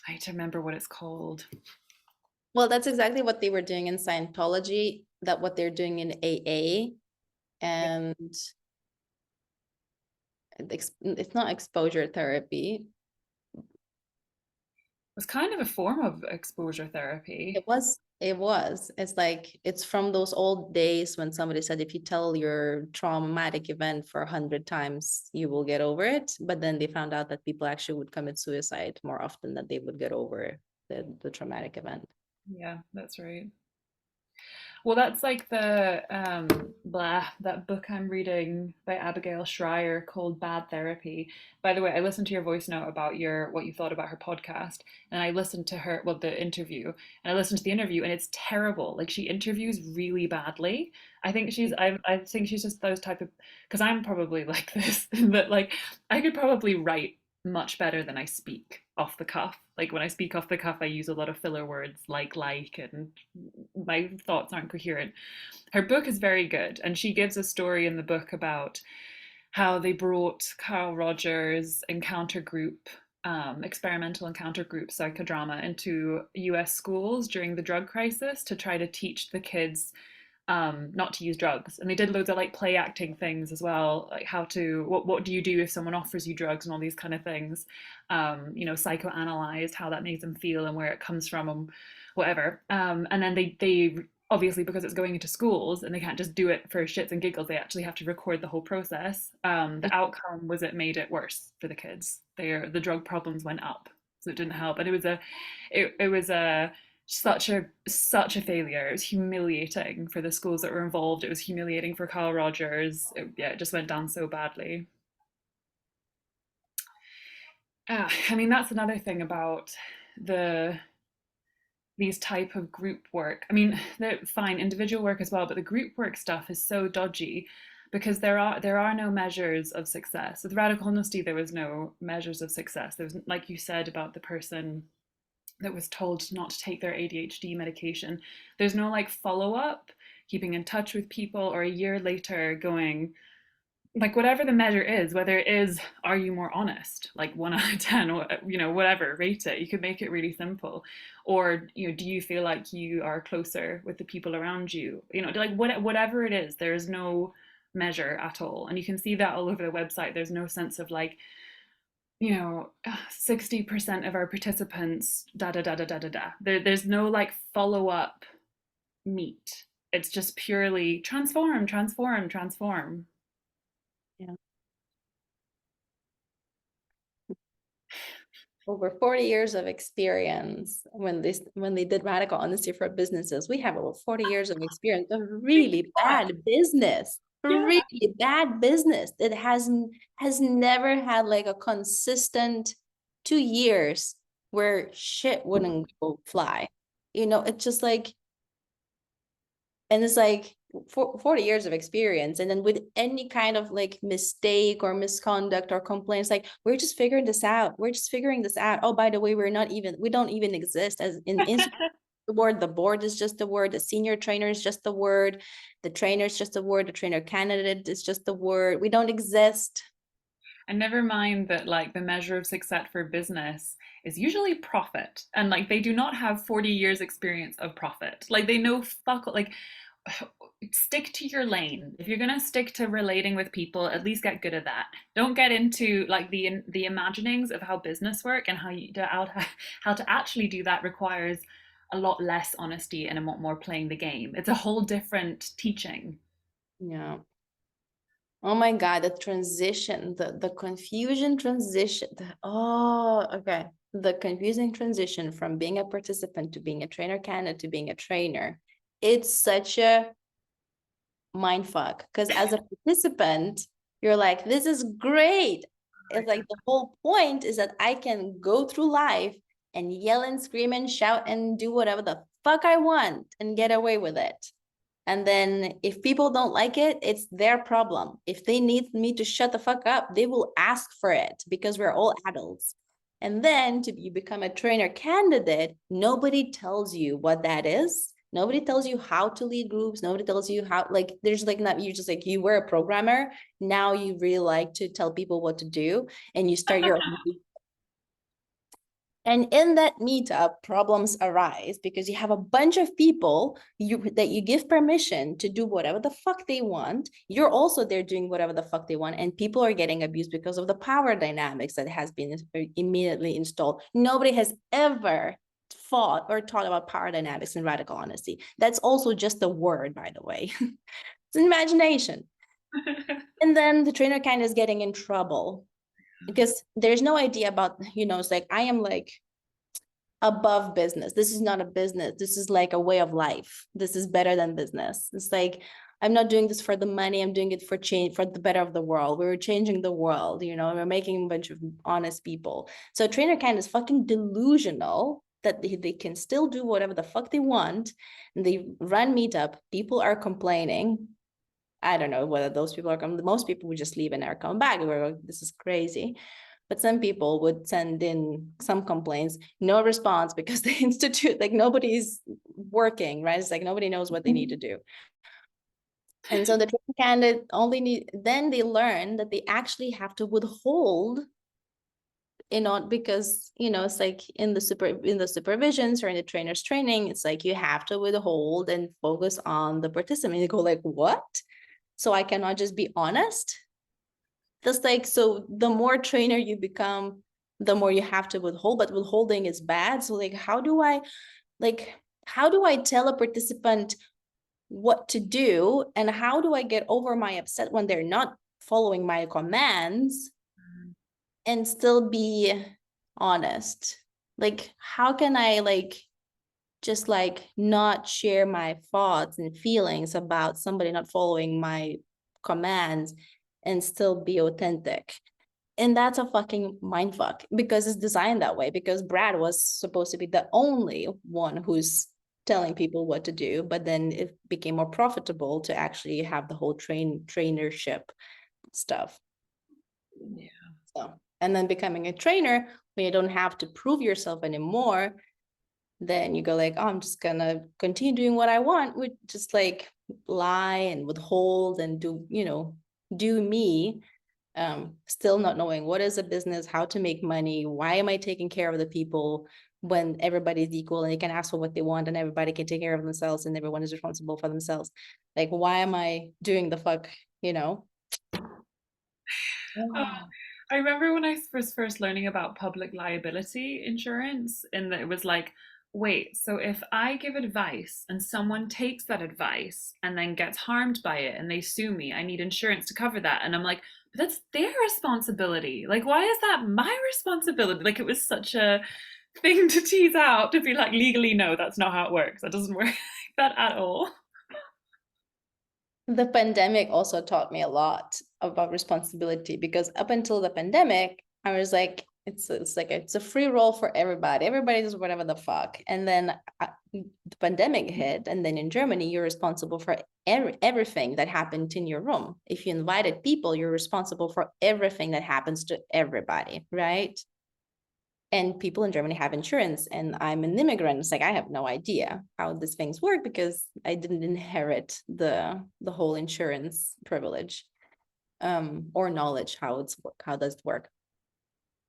Speaker 2: I have to remember what it's called.
Speaker 1: Well, that's exactly what they were doing in Scientology, that what they're doing in AA. And it's not exposure therapy.
Speaker 2: Was kind of a form of exposure therapy.
Speaker 1: It's like it's from those old days when somebody said if you tell your traumatic event for 100 times you will get over it, but then they found out that people actually would commit suicide more often than they would get over the traumatic event.
Speaker 2: Yeah, that's right. Well, that's like the that book I'm reading by Abigail Schreier called Bad Therapy. By the way, I listened to your voice note about your what you thought about her podcast, and I listened to her the interview, and I listened to the interview, and it's terrible. Like she interviews really badly. I think she's just those type of, because I'm probably like this, but like I could probably write much better than I speak off the cuff. Like when I speak off the cuff, I use a lot of filler words and my thoughts aren't coherent. Her book is very good, and she gives a story in the book about how they brought Carl Rogers' encounter group, experimental encounter group psychodrama into US schools during the drug crisis to try to teach the kids not to use drugs. And they did loads of like play acting things as well, like how to what do you do if someone offers you drugs and all these kind of things. Psychoanalyzed how that makes them feel and where it comes from and whatever. And then they obviously, because it's going into schools and they can't just do it for shits and giggles, they actually have to record the whole process. The outcome was it made it worse for the kids. The drug problems went up, so it didn't help. And it was a such a failure. It was humiliating for the schools that were involved. It was humiliating for Carl Rogers. It just went down so badly. I mean, that's another thing about the these type of group work. I mean, they're fine individual work as well, but the group work stuff is so dodgy because there are no measures of success. With radical honesty, there was no measures of success. There was, like you said about the person that was told not to take their ADHD medication. There's no like follow up, keeping in touch with people, or a year later going, like whatever the measure is, whether it is, are you more honest, like 1 out of 10, or whatever, rate it. You could make it really simple. Or do you feel like you are closer with the people around you? Like whatever it is, there is no measure at all, and you can see that all over the website. There's no sense of like, 60% of our participants, da da da da da da da. There's no like follow up meet. It's just purely transform, transform, transform.
Speaker 1: Yeah. Over 40 years of experience when they did radical honesty for businesses. We have over 40 years of experience of really bad business.
Speaker 2: Yeah.
Speaker 1: Really bad business that has never had like a consistent 2 years where shit wouldn't go fly. It's just like, and it's like 40 years of experience, and then with any kind of like mistake or misconduct or complaints, like we're just figuring this out, oh, by the way, we don't even exist as in the word, the board is just the word, the senior trainer is just the word, the trainer is just the word, the trainer candidate is just the word, we don't exist.
Speaker 2: And never mind that like the measure of success for business is usually profit, and like they do not have 40 years experience of profit. Like they know fuck, like stick to your lane. If you're going to stick to relating with people, at least get good at that. Don't get into like the imaginings of how business work, and how to actually do that requires a lot less honesty and a lot more playing the game. It's a whole different teaching.
Speaker 1: Yeah. Oh my God, the transition, the confusion transition. Okay. The confusing transition from being a participant to being a trainer candidate to being a trainer. It's such a mind fuck, because as a participant, you're like, this is great. It's like the whole point is that I can go through life and yell and scream and shout and do whatever the fuck I want and get away with it. And then if people don't like it, it's their problem. If they need me to shut the fuck up, they will ask for it because we're all adults. And then you become a trainer candidate, nobody tells you what that is. Nobody tells you how to lead groups. Nobody tells you how, like, there's like, not, you just like, you were a programmer. Now you really like to tell people what to do, and you start your own. And in that meetup, problems arise because you have a bunch of people that you give permission to do whatever the fuck they want. You're also there doing whatever the fuck they want, and people are getting abused because of the power dynamics that has been immediately installed. Nobody has ever fought or taught about power dynamics in radical honesty. That's also just a word, by the way. It's an imagination. And then the trainer kind of is getting in trouble because there's no idea about, it's like, I am like above business. This is not a business. This is like a way of life. This is better than business. It's like, I'm not doing this for the money. I'm doing it for change, for the better of the world. We're changing the world, we're making a bunch of honest people. So trainer kind is fucking delusional that they can still do whatever the fuck they want. And they run meetup. People are complaining. I don't know whether those people are coming. Most people would just leave and never come back. We're like, this is crazy. But some people would send in some complaints, no response because the institute, like nobody's working, right? It's like nobody knows what they need to do. And so the candidate only need, then they learn that they actually have to withhold because it's like in the supervisions or in the trainer's training, it's like you have to withhold and focus on the participant. You go like, what? So I cannot just be honest? Just like, so the more trainer you become, the more you have to withhold, but withholding is bad. So like, how do I tell a participant what to do? And how do I get over my upset when they're not following my commands and still be honest? Like, how can I just not share my thoughts and feelings about somebody not following my commands and still be authentic? And that's a fucking mindfuck because it's designed that way, because Brad was supposed to be the only one who's telling people what to do, but then it became more profitable to actually have the whole trainership stuff.
Speaker 2: Yeah.
Speaker 1: So, and then becoming a trainer, when you don't have to prove yourself anymore, then you go like, oh, I'm just gonna continue doing what I want, with just like lie and withhold and do me, still not knowing what is a business, how to make money, why am I taking care of the people when everybody's equal and they can ask for what they want and everybody can take care of themselves and everyone is responsible for themselves. Like, why am I doing the fuck,
Speaker 2: Oh, I remember when I was first learning about public liability insurance, and that it was like, wait, so if I give advice and someone takes that advice and then gets harmed by it and they sue me, I need insurance to cover that. And I'm like, but that's their responsibility. Like, why is that my responsibility? Like, it was such a thing to tease out, to be like, legally, no, that's not how it works. That doesn't work like that at all.
Speaker 1: The pandemic also taught me a lot about responsibility, because up until the pandemic, I was like, it's a free roll for everybody. Everybody does whatever the fuck. And then the pandemic hit, and then in Germany, you're responsible for everything that happened in your room. If you invited people, you're responsible for everything that happens to everybody, right? And people in Germany have insurance, and I'm an immigrant. It's like, I have no idea how these things work because I didn't inherit the whole insurance privilege, or knowledge how does it work.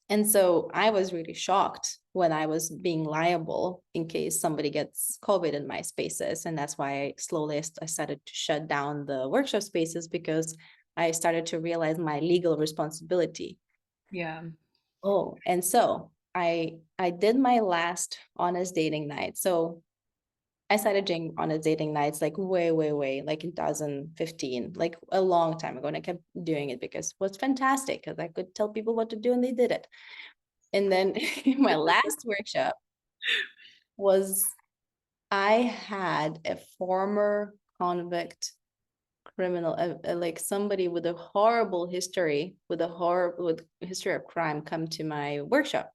Speaker 1: And so I was really shocked when I was being liable in case somebody gets COVID in my spaces. And that's why I started to shut down the workshop spaces, because I started to realize my legal responsibility.
Speaker 2: Yeah.
Speaker 1: Oh, and so I did my last honest dating night. So I started doing honest dating nights like way, like in 2015, like a long time ago. And I kept doing it because it was fantastic, because I could tell people what to do and they did it. And then my last workshop was, I had a former convict criminal, like somebody with a horrible history, with history of crime, come to my workshop.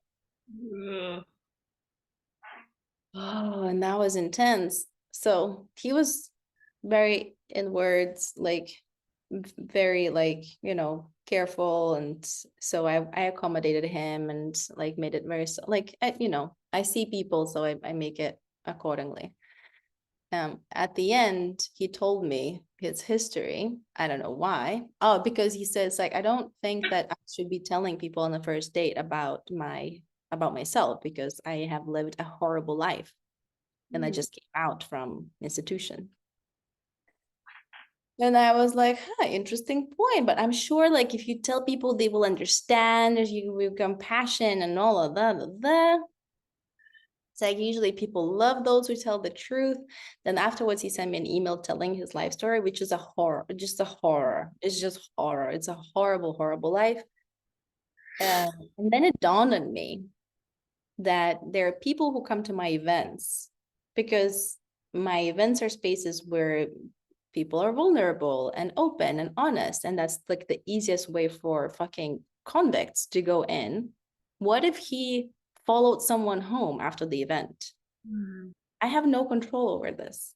Speaker 2: Ugh.
Speaker 1: Oh, and that was intense. So he was very in words, like very careful. And so I accommodated him and like made it very, like, I see people, so I make it accordingly. At the end, he told me his history. I don't know why. Oh, because he says like, I don't think that I should be telling people on the first date about my about myself because I have lived a horrible life and I just came out from institution. And I was like, huh, interesting point. But I'm sure like if you tell people they will understand, there's you with compassion and all of that. It's like usually people love those who tell the truth. Then afterwards, he sent me an email telling his life story, which is a horror, just a horror. It's just horror. It's a horrible, horrible life. And then it dawned on me that there are people who come to my events because my events are spaces where people are vulnerable and open and honest. And that's like the easiest way for fucking convicts to go in. What if he followed someone home after the event? I have no control over this.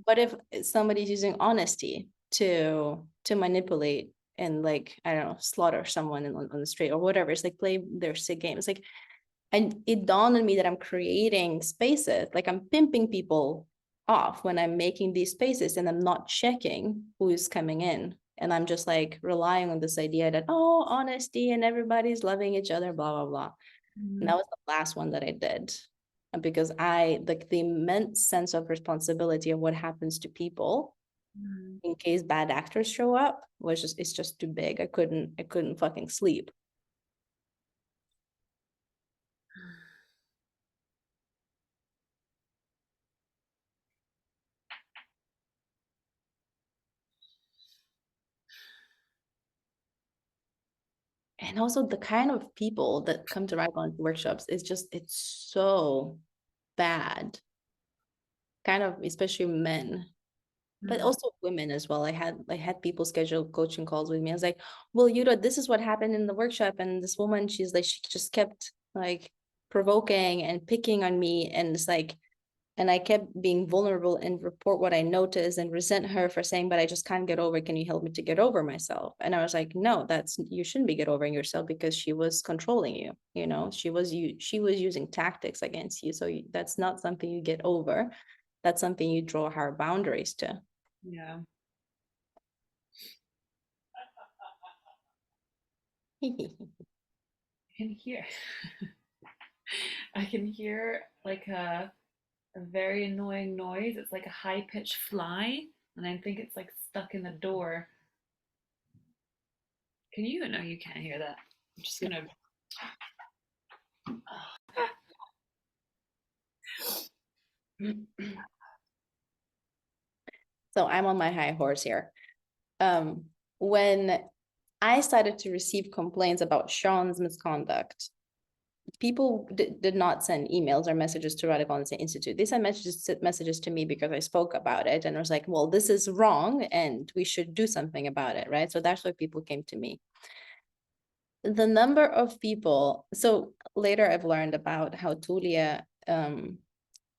Speaker 1: What if somebody's using honesty to manipulate and like, I don't know, slaughter someone on the street or whatever? It's like play their sick game. It's like, and it dawned on me that I'm creating spaces, like I'm pimping people off when I'm making these spaces and I'm not checking who's coming in. And I'm just like relying on this idea that, oh, honesty and everybody's loving each other, blah, blah, blah. And that was the last one that I did because I like the immense sense of responsibility of what happens to people in case bad actors show up was just, it's just too big. I couldn't fucking sleep. And also the kind of people that come to Raglan workshops is just, it's so bad. Kind of, especially men, but also women as well. I had people schedule coaching calls with me. I was like, well, this is what happened in the workshop. And this woman, she's like, she just kept like provoking and picking on me. And it's like, and I kept being vulnerable and report what I noticed and resent her for saying, but I just can't get over it. Can you help me to get over myself? And I was like, no, you shouldn't be get over yourself because she was controlling you. She was using tactics against you. So that's not something you get over. That's something you draw hard boundaries to.
Speaker 2: Yeah. I can hear I can hear like a very annoying noise. It's like a high pitched fly, and I think it's like stuck in the door. Can you? No, you can't hear that. I'm just gonna.
Speaker 1: So I'm on my high horse here. When I started to receive complaints about Sean's misconduct, people did not send emails or messages to Radical Honesty Institute. They sent messages to me because I spoke about it and I was like, well, this is wrong and we should do something about it, right? So that's why people came to me. The number of people, so later I've learned about how Tulia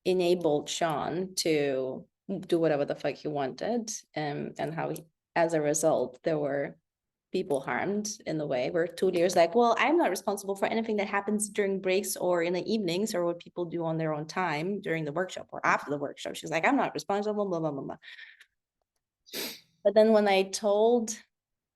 Speaker 1: enabled Sean to do whatever the fuck he wanted, and how as a result, there were people harmed in the way where Tulia is like, well, I'm not responsible for anything that happens during breaks or in the evenings or what people do on their own time during the workshop or after the workshop. She's like, I'm not responsible, blah, blah, blah, blah. But then when I told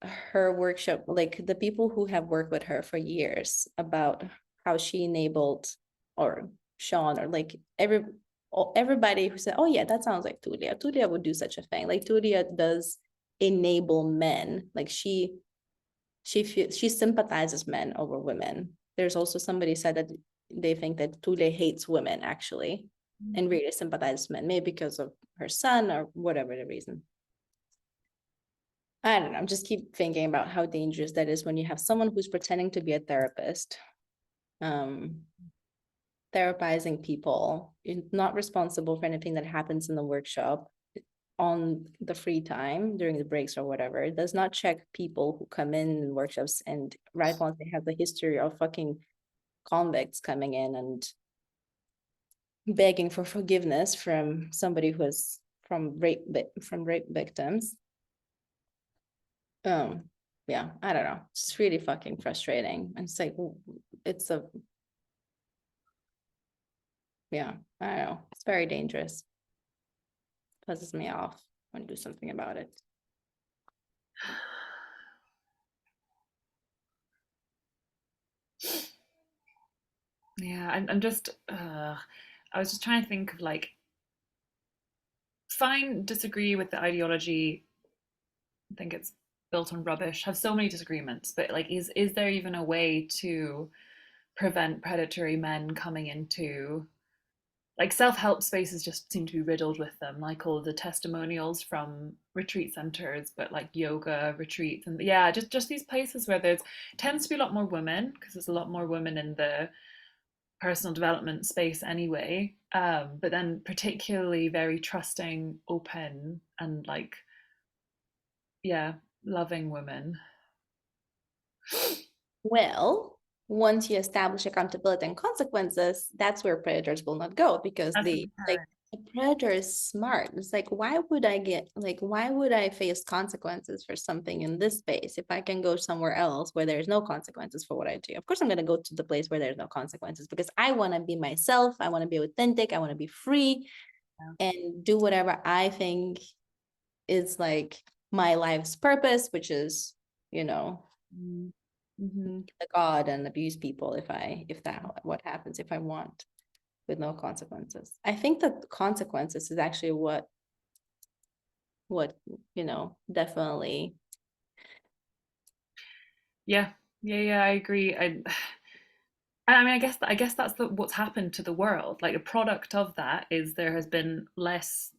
Speaker 1: her workshop, like the people who have worked with her for years about how she enabled or Sean or like everybody who said, oh yeah, that sounds like Tulia. Tulia would do such a thing. Like Tulia does enable men. Like she sympathizes men over women. There's also somebody said that they think that Tulia hates women actually and really sympathizes men, maybe because of her son or whatever the reason. I don't know, just keep thinking about how dangerous that is when you have someone who's pretending to be a therapist, therapizing people, not responsible for anything that happens in the workshop on the free time during the breaks or whatever. It does not check people who come in workshops, and right once they have the history of fucking convicts coming in and begging for forgiveness from somebody who is from rape victims. Yeah, I don't know. It's really fucking frustrating. It's like yeah, I don't know. It's very dangerous. Pisses me off. I want to do something about it.
Speaker 2: Yeah, I'm just I was just trying to think of like, fine, disagree with the ideology, I think it's built on rubbish, have so many disagreements, but like is there even a way to prevent predatory men coming into, like, self-help spaces just seem to be riddled with them, like all the testimonials from retreat centers, but like yoga retreats, and yeah, just these places where there's tends to be a lot more women, because there's a lot more women in the personal development space anyway, but then particularly very trusting, open, and like, yeah, loving women.
Speaker 1: Well, once you establish accountability and consequences, that's where predators will not go, because
Speaker 2: That's
Speaker 1: the like the predator is smart. It's like, why would I face consequences for something in this space if I can go somewhere else where there's no consequences for what I do? Of course, I'm going to go to the place where there's no consequences, because I want to be myself. I want to be authentic. I want to be free and do whatever I think is like my life's purpose, which is, you know,
Speaker 2: Mm-hmm.
Speaker 1: the God and abuse people if that what happens if I want, with no consequences. I think that consequences is actually what definitely.
Speaker 2: Yeah, yeah, I agree. I mean, I guess that's what's happened to the world. Like a product of that is there has been less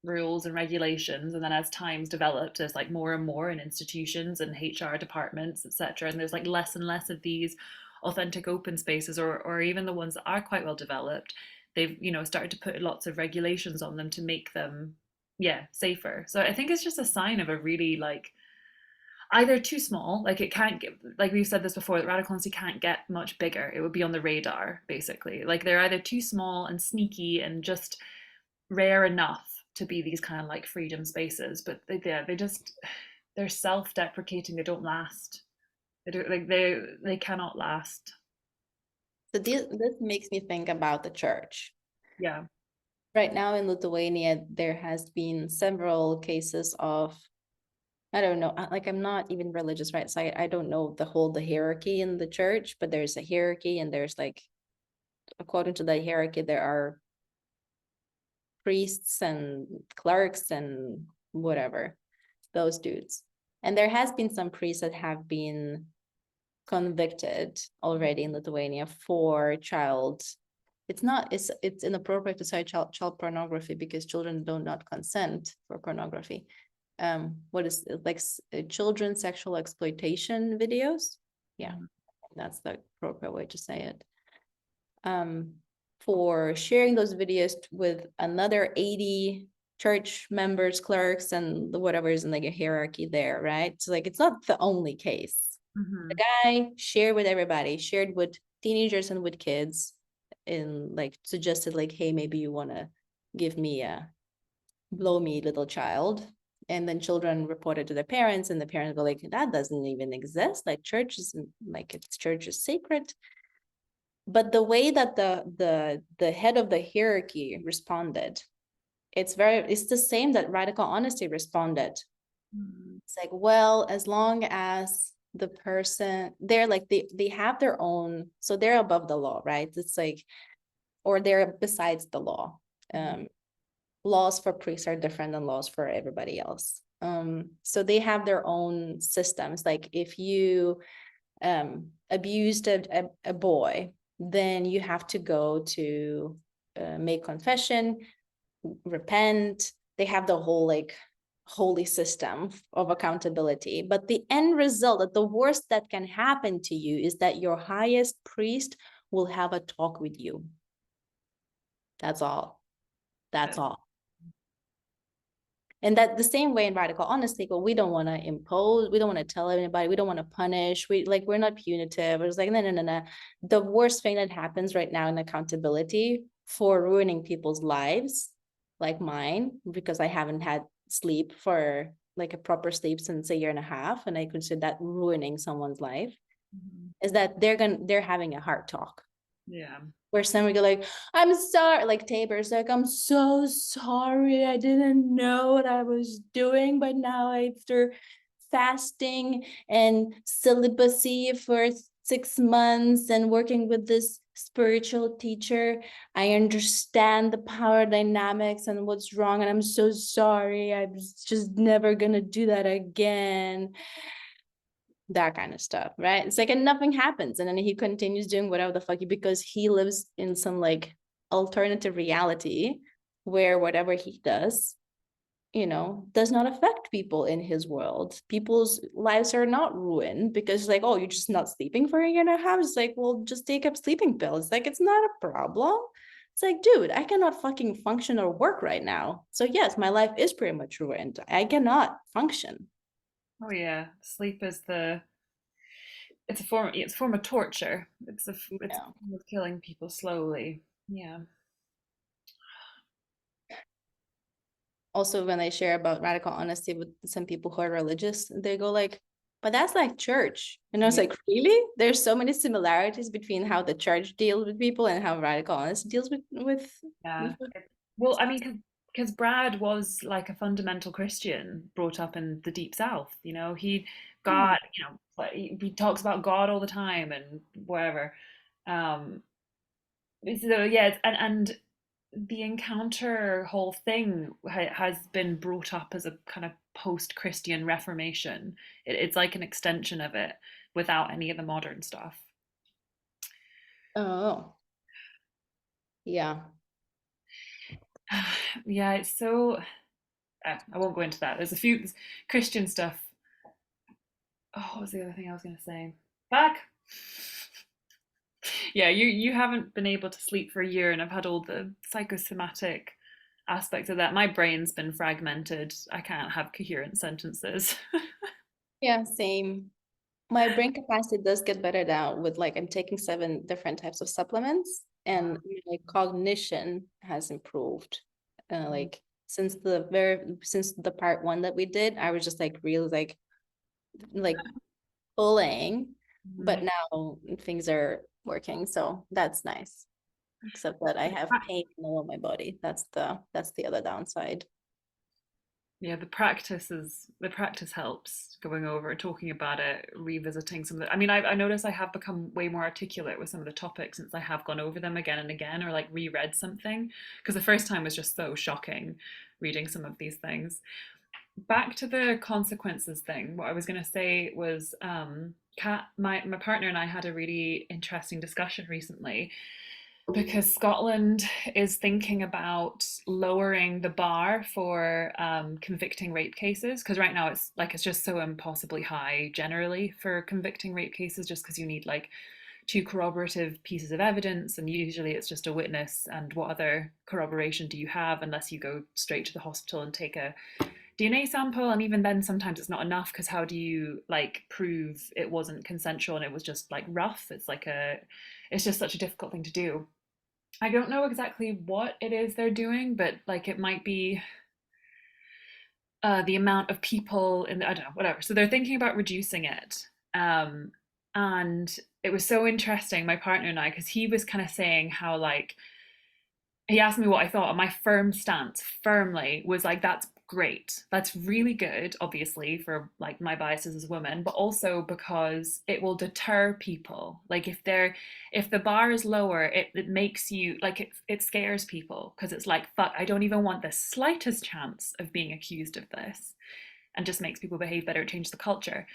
Speaker 2: rules and regulations, and then as time's developed, there's like more and more in institutions and HR departments, etc. And there's like less and less of these authentic open spaces, or even the ones that are quite well developed. They've started to put lots of regulations on them to make them, yeah, safer. So I think it's just a sign of a really like, either too small, like it can't get, like we've said this before, that radical honesty can't get much bigger. It would be on the radar, basically. Like they're either too small and sneaky and just rare enough to be these kind of like freedom spaces, but they just, they're self-deprecating. They don't last. They do, like they cannot last.
Speaker 1: So this makes me think about the church.
Speaker 2: Yeah.
Speaker 1: Right now in Lithuania, there has been several cases of, I don't know, like I'm not even religious, right? So I don't know the hierarchy in the church, but there's a hierarchy, and there's like, according to the hierarchy, there are priests and clerics and whatever, those dudes. And there has been some priests that have been convicted already in Lithuania for child. It's inappropriate to say child pornography, because children do not consent for pornography. What is it, like children sexual exploitation videos? Yeah, that's the appropriate way to say it. For sharing those videos with another 80 church members, clerks, and whatever is in like a hierarchy there, right? So like it's not the only case. The
Speaker 2: Mm-hmm.
Speaker 1: guy shared with everybody, shared with teenagers and with kids, and like suggested like, hey, maybe you want to give me a blow me little child. And then children reported to their parents, and the parents go like, that doesn't even exist. Like church is like, it's church is sacred. But the way that the head of the hierarchy responded, it's the same that radical honesty responded.
Speaker 2: Mm-hmm.
Speaker 1: It's like, well, as long as the person, they're like, they have their own, so they're above the law, right? It's like, or they're besides the law. Laws for priests are different than laws for everybody else. So they have their own systems. Like if you abused a boy, then you have to go to make confession, repent. They have the whole like holy system of accountability. But the end result, that the worst that can happen to you, is that your highest priest will have a talk with you. That's all. That's all. And that the same way in radical honesty, but we don't want to impose, we don't want to tell anybody, we don't want to punish, we're not punitive. It's like, no. The worst thing that happens right now in accountability for ruining people's lives, like mine, because I haven't had sleep for like a proper sleep since a year and a half, and I consider that ruining someone's life,
Speaker 2: Mm-hmm.
Speaker 1: is that they're having a heart talk.
Speaker 2: Yeah.
Speaker 1: Where somebody go like, I'm sorry, like Tabor's like, I'm so sorry, I didn't know what I was doing, but now after fasting and celibacy for 6 months and working with this spiritual teacher. I understand the power dynamics and what's wrong, and I'm so sorry. I'm just never gonna do that again. That kind of stuff, right? It's like, and nothing happens. And then he continues doing whatever the fuck, because he lives in some like alternative reality where whatever he does, does not affect people in his world. People's lives are not ruined because, like, oh, you're just not sleeping for a year and a half. It's like, well, just take up sleeping pills. Like, it's not a problem. It's like, dude, I cannot fucking function or work right now. So yes, my life is pretty much ruined. I cannot function.
Speaker 2: Oh yeah, sleep is the it's a form of torture. It's a
Speaker 1: Yeah.
Speaker 2: form of killing people slowly. Yeah.
Speaker 1: Also, when I share about radical honesty with some people who are religious, they go like, but that's like church. And I was
Speaker 2: Yeah.
Speaker 1: like, really? There's so many similarities between how the church deals with people and how radical honesty deals
Speaker 2: Yeah.
Speaker 1: with
Speaker 2: Well, I mean, because Brad was like a fundamental Christian brought up in the deep South.
Speaker 1: Hmm.
Speaker 2: God, like, he talks about God all the time and whatever. Um, so yeah, and the encounter whole thing has been brought up as a kind of post-Christian Reformation. It's like an extension of it without any of the modern stuff.
Speaker 1: Oh, yeah.
Speaker 2: Yeah, it's so. I won't go into that. There's a few Christian stuff. Oh, what was the other thing I was going to say? Back. Yeah, you haven't been able to sleep for a year, and I've had all the psychosomatic aspects of that. My brain's been fragmented. I can't have coherent sentences.
Speaker 1: Yeah, same. My brain capacity does get better now with, like, I'm taking 7 different types of supplements, and my cognition has improved. Like, since the part one that we did, I was just like really like pulling, but
Speaker 2: Mhm.
Speaker 1: now things are working, so that's nice. Except that I have pain in all of my body. That's the other downside.
Speaker 2: Yeah, the practice helps going over, talking about it, revisiting some of the. I mean, I notice I have become way more articulate with some of the topics since I have gone over them again and again, or like reread something, because the first time was just so shocking reading some of these things. Back to the consequences thing. What I was going to say was, Kat, my partner and I had a really interesting discussion recently because Scotland is thinking about lowering the bar for convicting rape cases, because right now it's just so impossibly high generally for convicting rape cases, just because you need like two corroborative pieces of evidence, and usually it's just a witness, and what other corroboration do you have unless you go straight to the hospital and take a DNA sample, and even then sometimes it's not enough, because how do you like prove it wasn't consensual and it was just like rough? It's just such a difficult thing to do. I don't know exactly what it is they're doing, but like it might be the amount of people I don't know, whatever. So they're thinking about reducing it. And it was so interesting, my partner and I, because he was kind of saying how like he asked me what I thought, and my firm stance, firmly, was like, that's great. That's really good, obviously, for like my biases as a woman, but also because it will deter people. Like if the bar is lower, it makes you like it scares people, because it's like, fuck, I don't even want the slightest chance of being accused of this, and just makes people behave better, it changes the culture.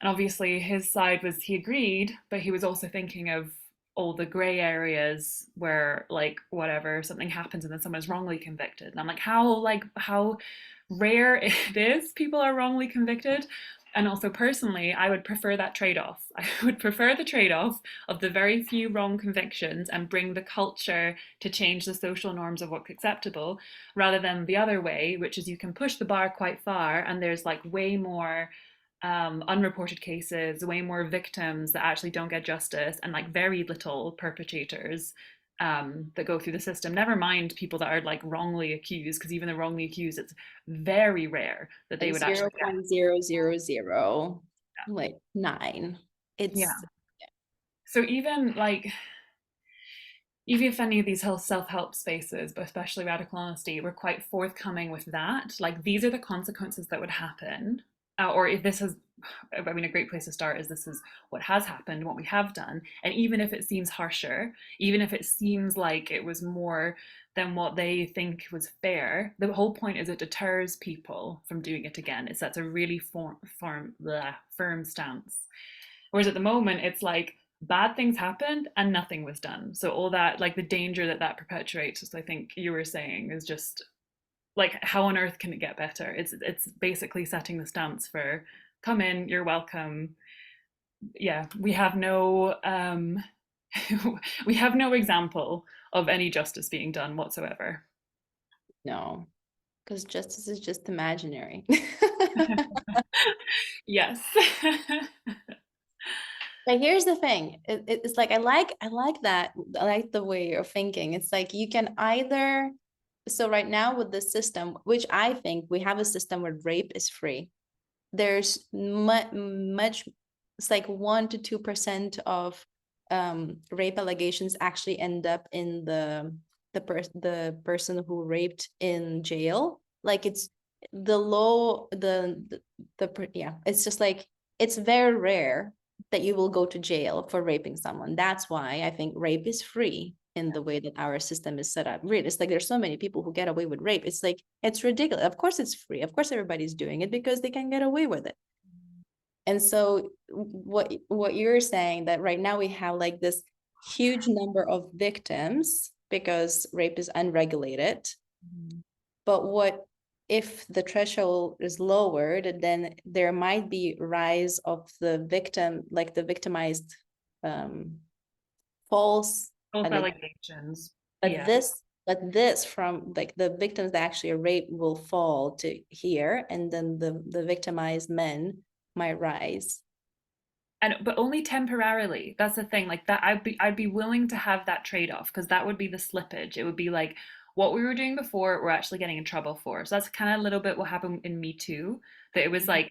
Speaker 2: And obviously his side was he agreed, but he was also thinking of all the gray areas where like whatever something happens and then someone's wrongly convicted. And I'm like how rare it is people are wrongly convicted. And also personally, I would prefer that trade-off. I would prefer the trade-off of the very few wrong convictions and bring the culture to change the social norms of what's acceptable, rather than the other way, which is you can push the bar quite far and there's like way more unreported cases, way more victims that actually don't get justice, and like very little perpetrators that go through the system. Never mind people that are like wrongly accused, because even the wrongly accused, it's very rare that they
Speaker 1: Like
Speaker 2: would
Speaker 1: zero
Speaker 2: actually get.
Speaker 1: point zero zero zero like 9.
Speaker 2: Yeah.
Speaker 1: It's
Speaker 2: So even if any of these self-help spaces, but especially radical honesty, were quite forthcoming with that, like these are the consequences that would happen. or if this has, I mean, a great place to start is this is what has happened, what we have done. And even if it seems harsher, even if it seems like it was more than what they think was fair, the whole point is it deters people from doing it again. It sets a really firm stance. Whereas at the moment, it's like bad things happened and nothing was done. So all that, like the danger that that perpetuates, as I think you were saying, is just like how on earth can it get better? It's basically setting the stance for come in, you're welcome. Yeah, we have no we have no example of any justice being done whatsoever.
Speaker 1: No, because justice is just imaginary.
Speaker 2: Yes.
Speaker 1: But here's the thing. It's like I like that. I like the way you're thinking. It's like you can either, so right now with the system, which I think we have a system where rape is free. There's much, it's like 1 to 2% of rape allegations actually end up in the person who raped in jail. Like it's the low yeah, it's just like it's very rare that you will go to jail for raping someone. That's why I think rape is free in the way that our system is set up. Really, it's like there's so many people who get away with rape. It's like it's ridiculous. Of course it's free. Of course everybody's doing it because they can get away with it. And so what you're saying that right now we have like this huge number of victims because rape is unregulated. But what if the threshold is lowered, then there might be rise of the victim, like the victimized false
Speaker 2: False
Speaker 1: allegations.
Speaker 2: allegations.
Speaker 1: But
Speaker 2: Yeah.
Speaker 1: this from like the victims that actually are raped will fall to here, and then the victimized men might rise.
Speaker 2: And but only temporarily. That's the thing. Like that I'd be willing to have that trade-off because that would be the slippage. It would be like what we were doing before we're actually getting in trouble for. So that's kind of a little bit what happened in Me Too. That it was like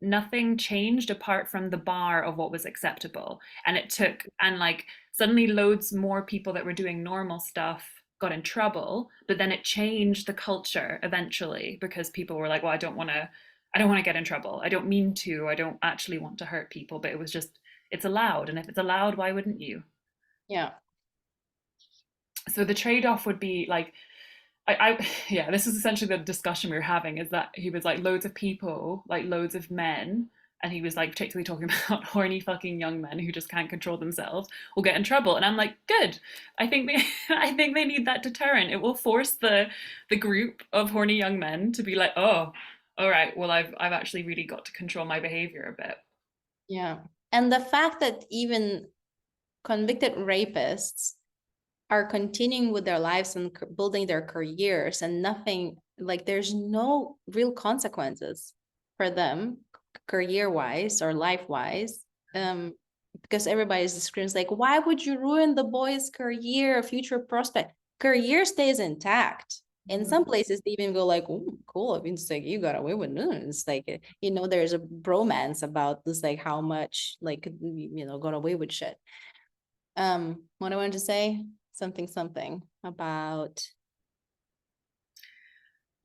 Speaker 2: nothing changed apart from the bar of what was acceptable. And it took, and like suddenly loads more people that were doing normal stuff got in trouble, but then it changed the culture eventually because people were like, well, I don't want to get in trouble. I don't mean to. I don't actually want to hurt people, but it was just it's allowed, and if it's allowed, why wouldn't you?
Speaker 1: Yeah.
Speaker 2: So the trade-off would be like I yeah, this is essentially the discussion we were having is that he was like loads of people, like loads of men, and he was like particularly talking about horny fucking young men who just can't control themselves will get in trouble. And I'm like, good. I think they I think they need that deterrent. It will force the group of horny young men to be like, oh, all right, well I've actually really got to control my behavior a bit.
Speaker 1: Yeah. And the fact that even convicted rapists are continuing with their lives and building their careers and nothing, like there's no real consequences for them career wise or life wise, because everybody's screams like, why would you ruin the boy's career, future prospect? Career stays intact. In some places they even go like, oh cool, I mean, it's like you got away with it. It's like, there's a bromance about this, like how much like got away with shit. What I wanted to say, something about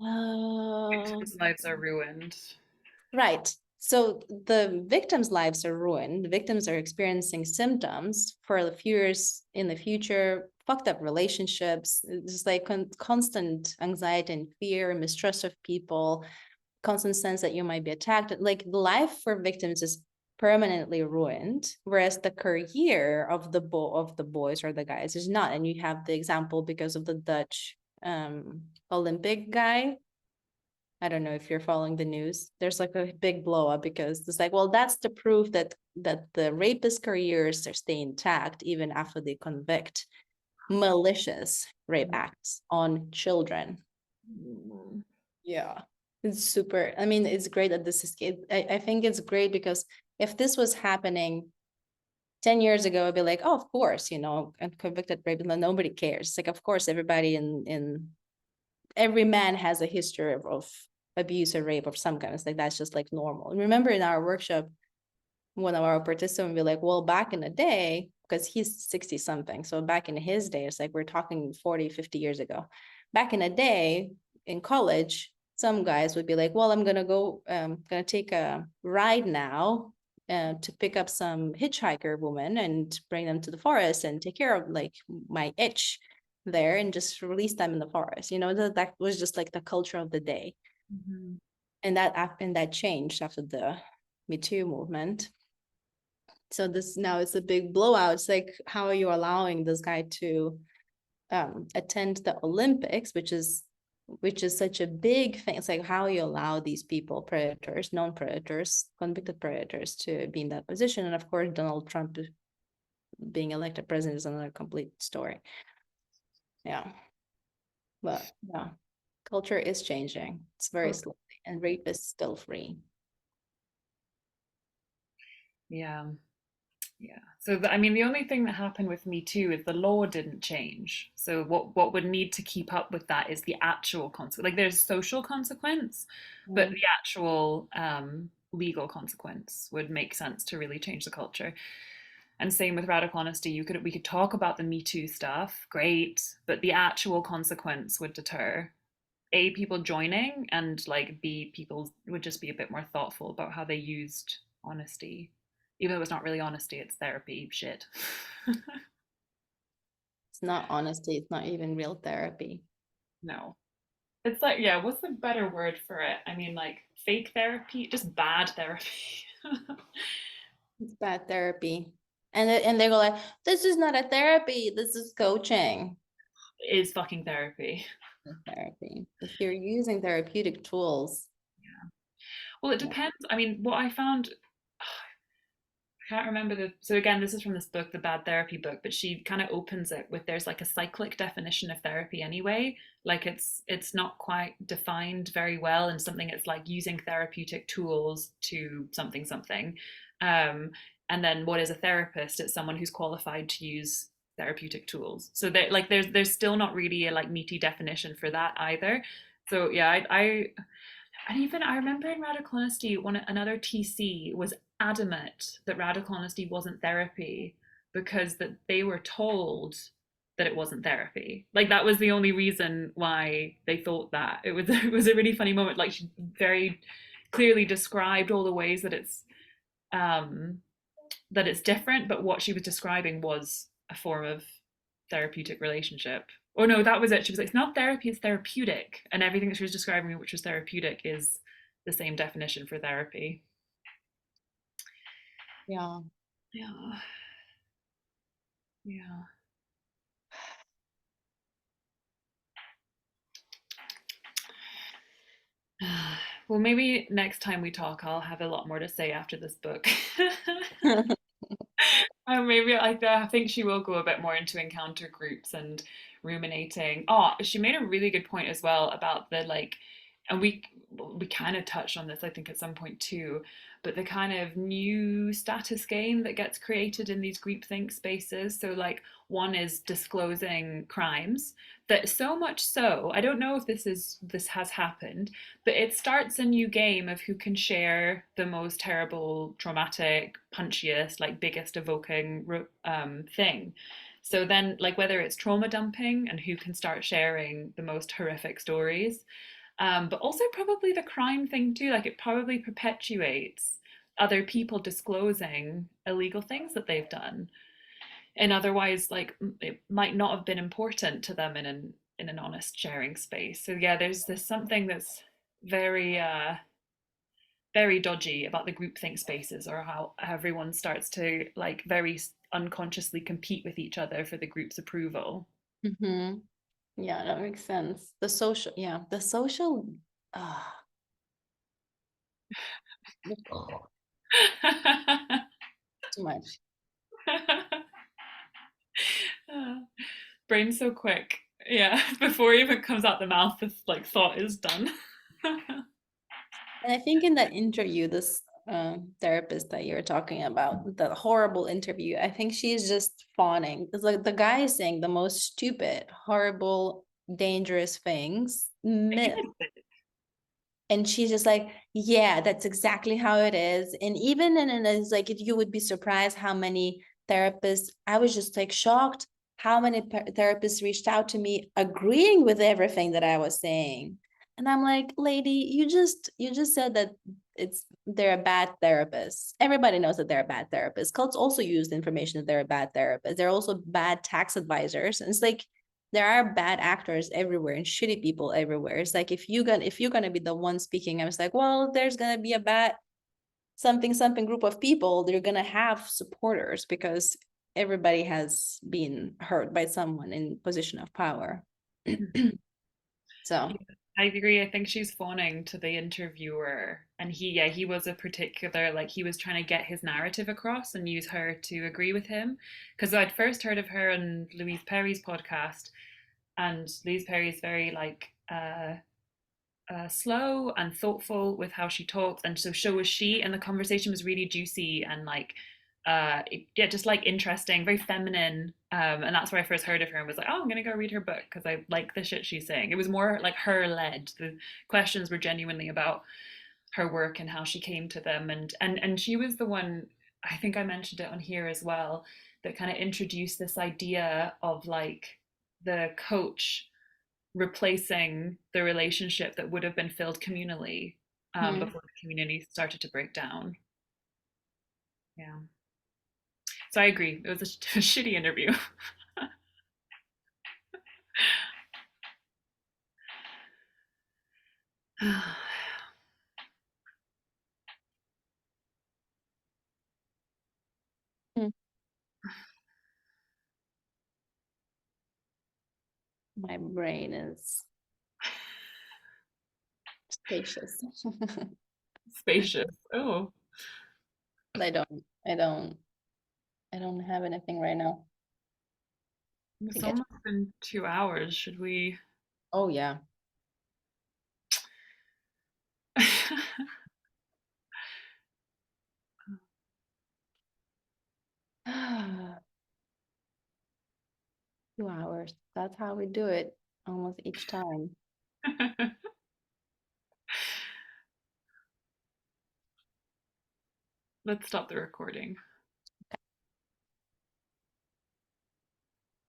Speaker 1: uh
Speaker 2: Victims' lives are ruined.
Speaker 1: right. So the victims' lives are ruined. The victims are experiencing symptoms for the fears in the future, fucked up relationships, just like constant anxiety and fear, mistrust of people, constant sense that you might be attacked. Like life for victims is permanently ruined, whereas the career of the boys or the guys is not. And you have the example because of the Dutch Olympic guy. I don't know if you're following the news. There's like a big blow up because it's like, well, that's the proof that the rapist careers are stay intact even after they convict malicious rape acts on children. Yeah. It's super. I mean, it's great that this is, I think it's great because if this was happening 10 years ago, I'd be like, oh, of course, and convicted rape, and nobody cares. It's like, of course, everybody in every man has a history of abuse or rape of some kind. It's like, that's just like normal. And remember in our workshop, one of our participants be like, well, back in the day, because he's 60 something. So back in his day, it's like, we're talking 40, 50 years ago. Back in the day in college, some guys would be like, well, I'm gonna take a ride now to pick up some hitchhiker woman and bring them to the forest and take care of like my itch there and just release them in the forest. That was just like the culture of the day.
Speaker 2: Mhm.
Speaker 1: And that changed after the Me Too movement. So this now it's a big blowout. It's like, how are you allowing this guy to attend the Olympics, which is such a big thing. It's like, how you allow these people, predators, known predators, convicted predators, to be in that position. And of course, Donald Trump being elected president is another complete story. Yeah. But yeah, culture is changing. It's very slowly, and rape is still free.
Speaker 2: Yeah. Yeah. So I mean, the only thing that happened with Me Too is the law didn't change. So what would need to keep up with that is the actual consequence. Like there's social consequence, but
Speaker 1: Mm.
Speaker 2: the actual legal consequence would make sense to really change the culture. And same with radical honesty. We could talk about the Me Too stuff, great, but the actual consequence would deter A, people joining, and like B, people would just be a bit more thoughtful about how they used honesty. Even though it's not really honesty, it's therapy shit.
Speaker 1: It's not honesty. It's not even real therapy.
Speaker 2: No. It's like, yeah, what's the better word for it? I mean, like fake therapy, just bad therapy.
Speaker 1: It's bad therapy. And they go like, this is not a therapy. This is coaching.
Speaker 2: Is fucking therapy.
Speaker 1: Therapy. If you're using therapeutic tools.
Speaker 2: Well, it
Speaker 1: Yeah.
Speaker 2: depends. I mean, what I found, can't remember so again, this is from this book, the Bad Therapy book, but she kind of opens it with there's like a cyclic definition of therapy anyway. Like it's not quite defined very well, and something it's like using therapeutic tools to something something. um and then what is a therapist? It's someone who's qualified to use therapeutic tools. So there like there's still not really a like meaty definition for that either. So yeah, I and even I remember in Radical Honesty, another TC was adamant that Radical Honesty wasn't therapy because that they were told that it wasn't therapy. Like that was the only reason why they thought that. It was a really funny moment. Like she very clearly described all the ways um that it's different, but what she was describing was a form of therapeutic relationship. Oh no, that was it. She was like, it's not therapy, it's therapeutic. And everything that she was describing, which was therapeutic, is the same definition for therapy.
Speaker 1: Yeah.
Speaker 2: Yeah. Yeah. Well, maybe next time we talk, I'll have a lot more to say after this book. Maybe I think she will go a bit more into encounter groups and ruminating. Oh, she made a really good point as well about the like, and we kind of touched on this I think at some point too, but the kind of new status game that gets created in these groupthink spaces. So like one is disclosing crimes, that so much so I don't know if this has happened, but it starts a new game of who can share the most terrible, traumatic, punchiest, like biggest evoking thing. So then, like whether it's trauma dumping and who can start sharing the most horrific stories, but also probably the crime thing too. Like it probably perpetuates other people disclosing illegal things that they've done, and otherwise, like it might not have been important to them in an honest sharing space. So yeah, there's something that's very very dodgy about the groupthink spaces, or how everyone starts to like very unconsciously compete with each other for the group's approval.
Speaker 1: Mm-hmm. Yeah, that makes sense. The social, ah, too much.
Speaker 2: Brain so quick. Yeah, before it even comes out the mouth, the like thought is done.
Speaker 1: And I think in that interview, this therapist that you're talking about, the horrible interview, I think she's just fawning. It's like the guy is saying the most stupid, horrible, dangerous things, and she's just like, yeah, that's exactly how it is. And even in it's like, you would be surprised how many therapists, I was just like shocked how many therapists reached out to me agreeing with everything that I was saying. And I'm like, lady, you just said that they're a bad therapist. Everybody knows that they're a bad therapist. Cults also use the information that they're a bad therapist. They're also bad tax advisors. And it's like there are bad actors everywhere and shitty people everywhere. It's like if you're gonna be the one speaking, I was like, well, there's gonna be a bad something group of people. They're gonna have supporters because everybody has been hurt by someone in position of power.
Speaker 2: Yeah,
Speaker 1: So
Speaker 2: I agree. I think she's phoning to the interviewer, and he was a particular, like, he was trying to get his narrative across and use her to agree with him. Because I'd first heard of her on Louise Perry's podcast, and Louise Perry is very like slow and thoughtful with how she talks, and so was she. And the conversation was really juicy and like, yeah, just like interesting, very feminine. And that's where I first heard of her and was like, oh, I'm gonna go read her book because I like the shit she's saying. It was more like her led. The questions were genuinely about her work and how she came to them, and she was the one. I think I mentioned it on here as well, that kind of introduced this idea of like the coach replacing the relationship that would have been filled communally,
Speaker 1: hmm.
Speaker 2: before the community started to break down. Yeah. So I agree. It was a shitty interview.
Speaker 1: My brain is spacious.
Speaker 2: Spacious. Oh,
Speaker 1: I don't, I don't, I don't have anything right now. I
Speaker 2: it's
Speaker 1: think I just,
Speaker 2: almost been 2 hours. Should we?
Speaker 1: oh yeah. 2 hours. That's how we do it almost each time.
Speaker 2: Let's stop the recording.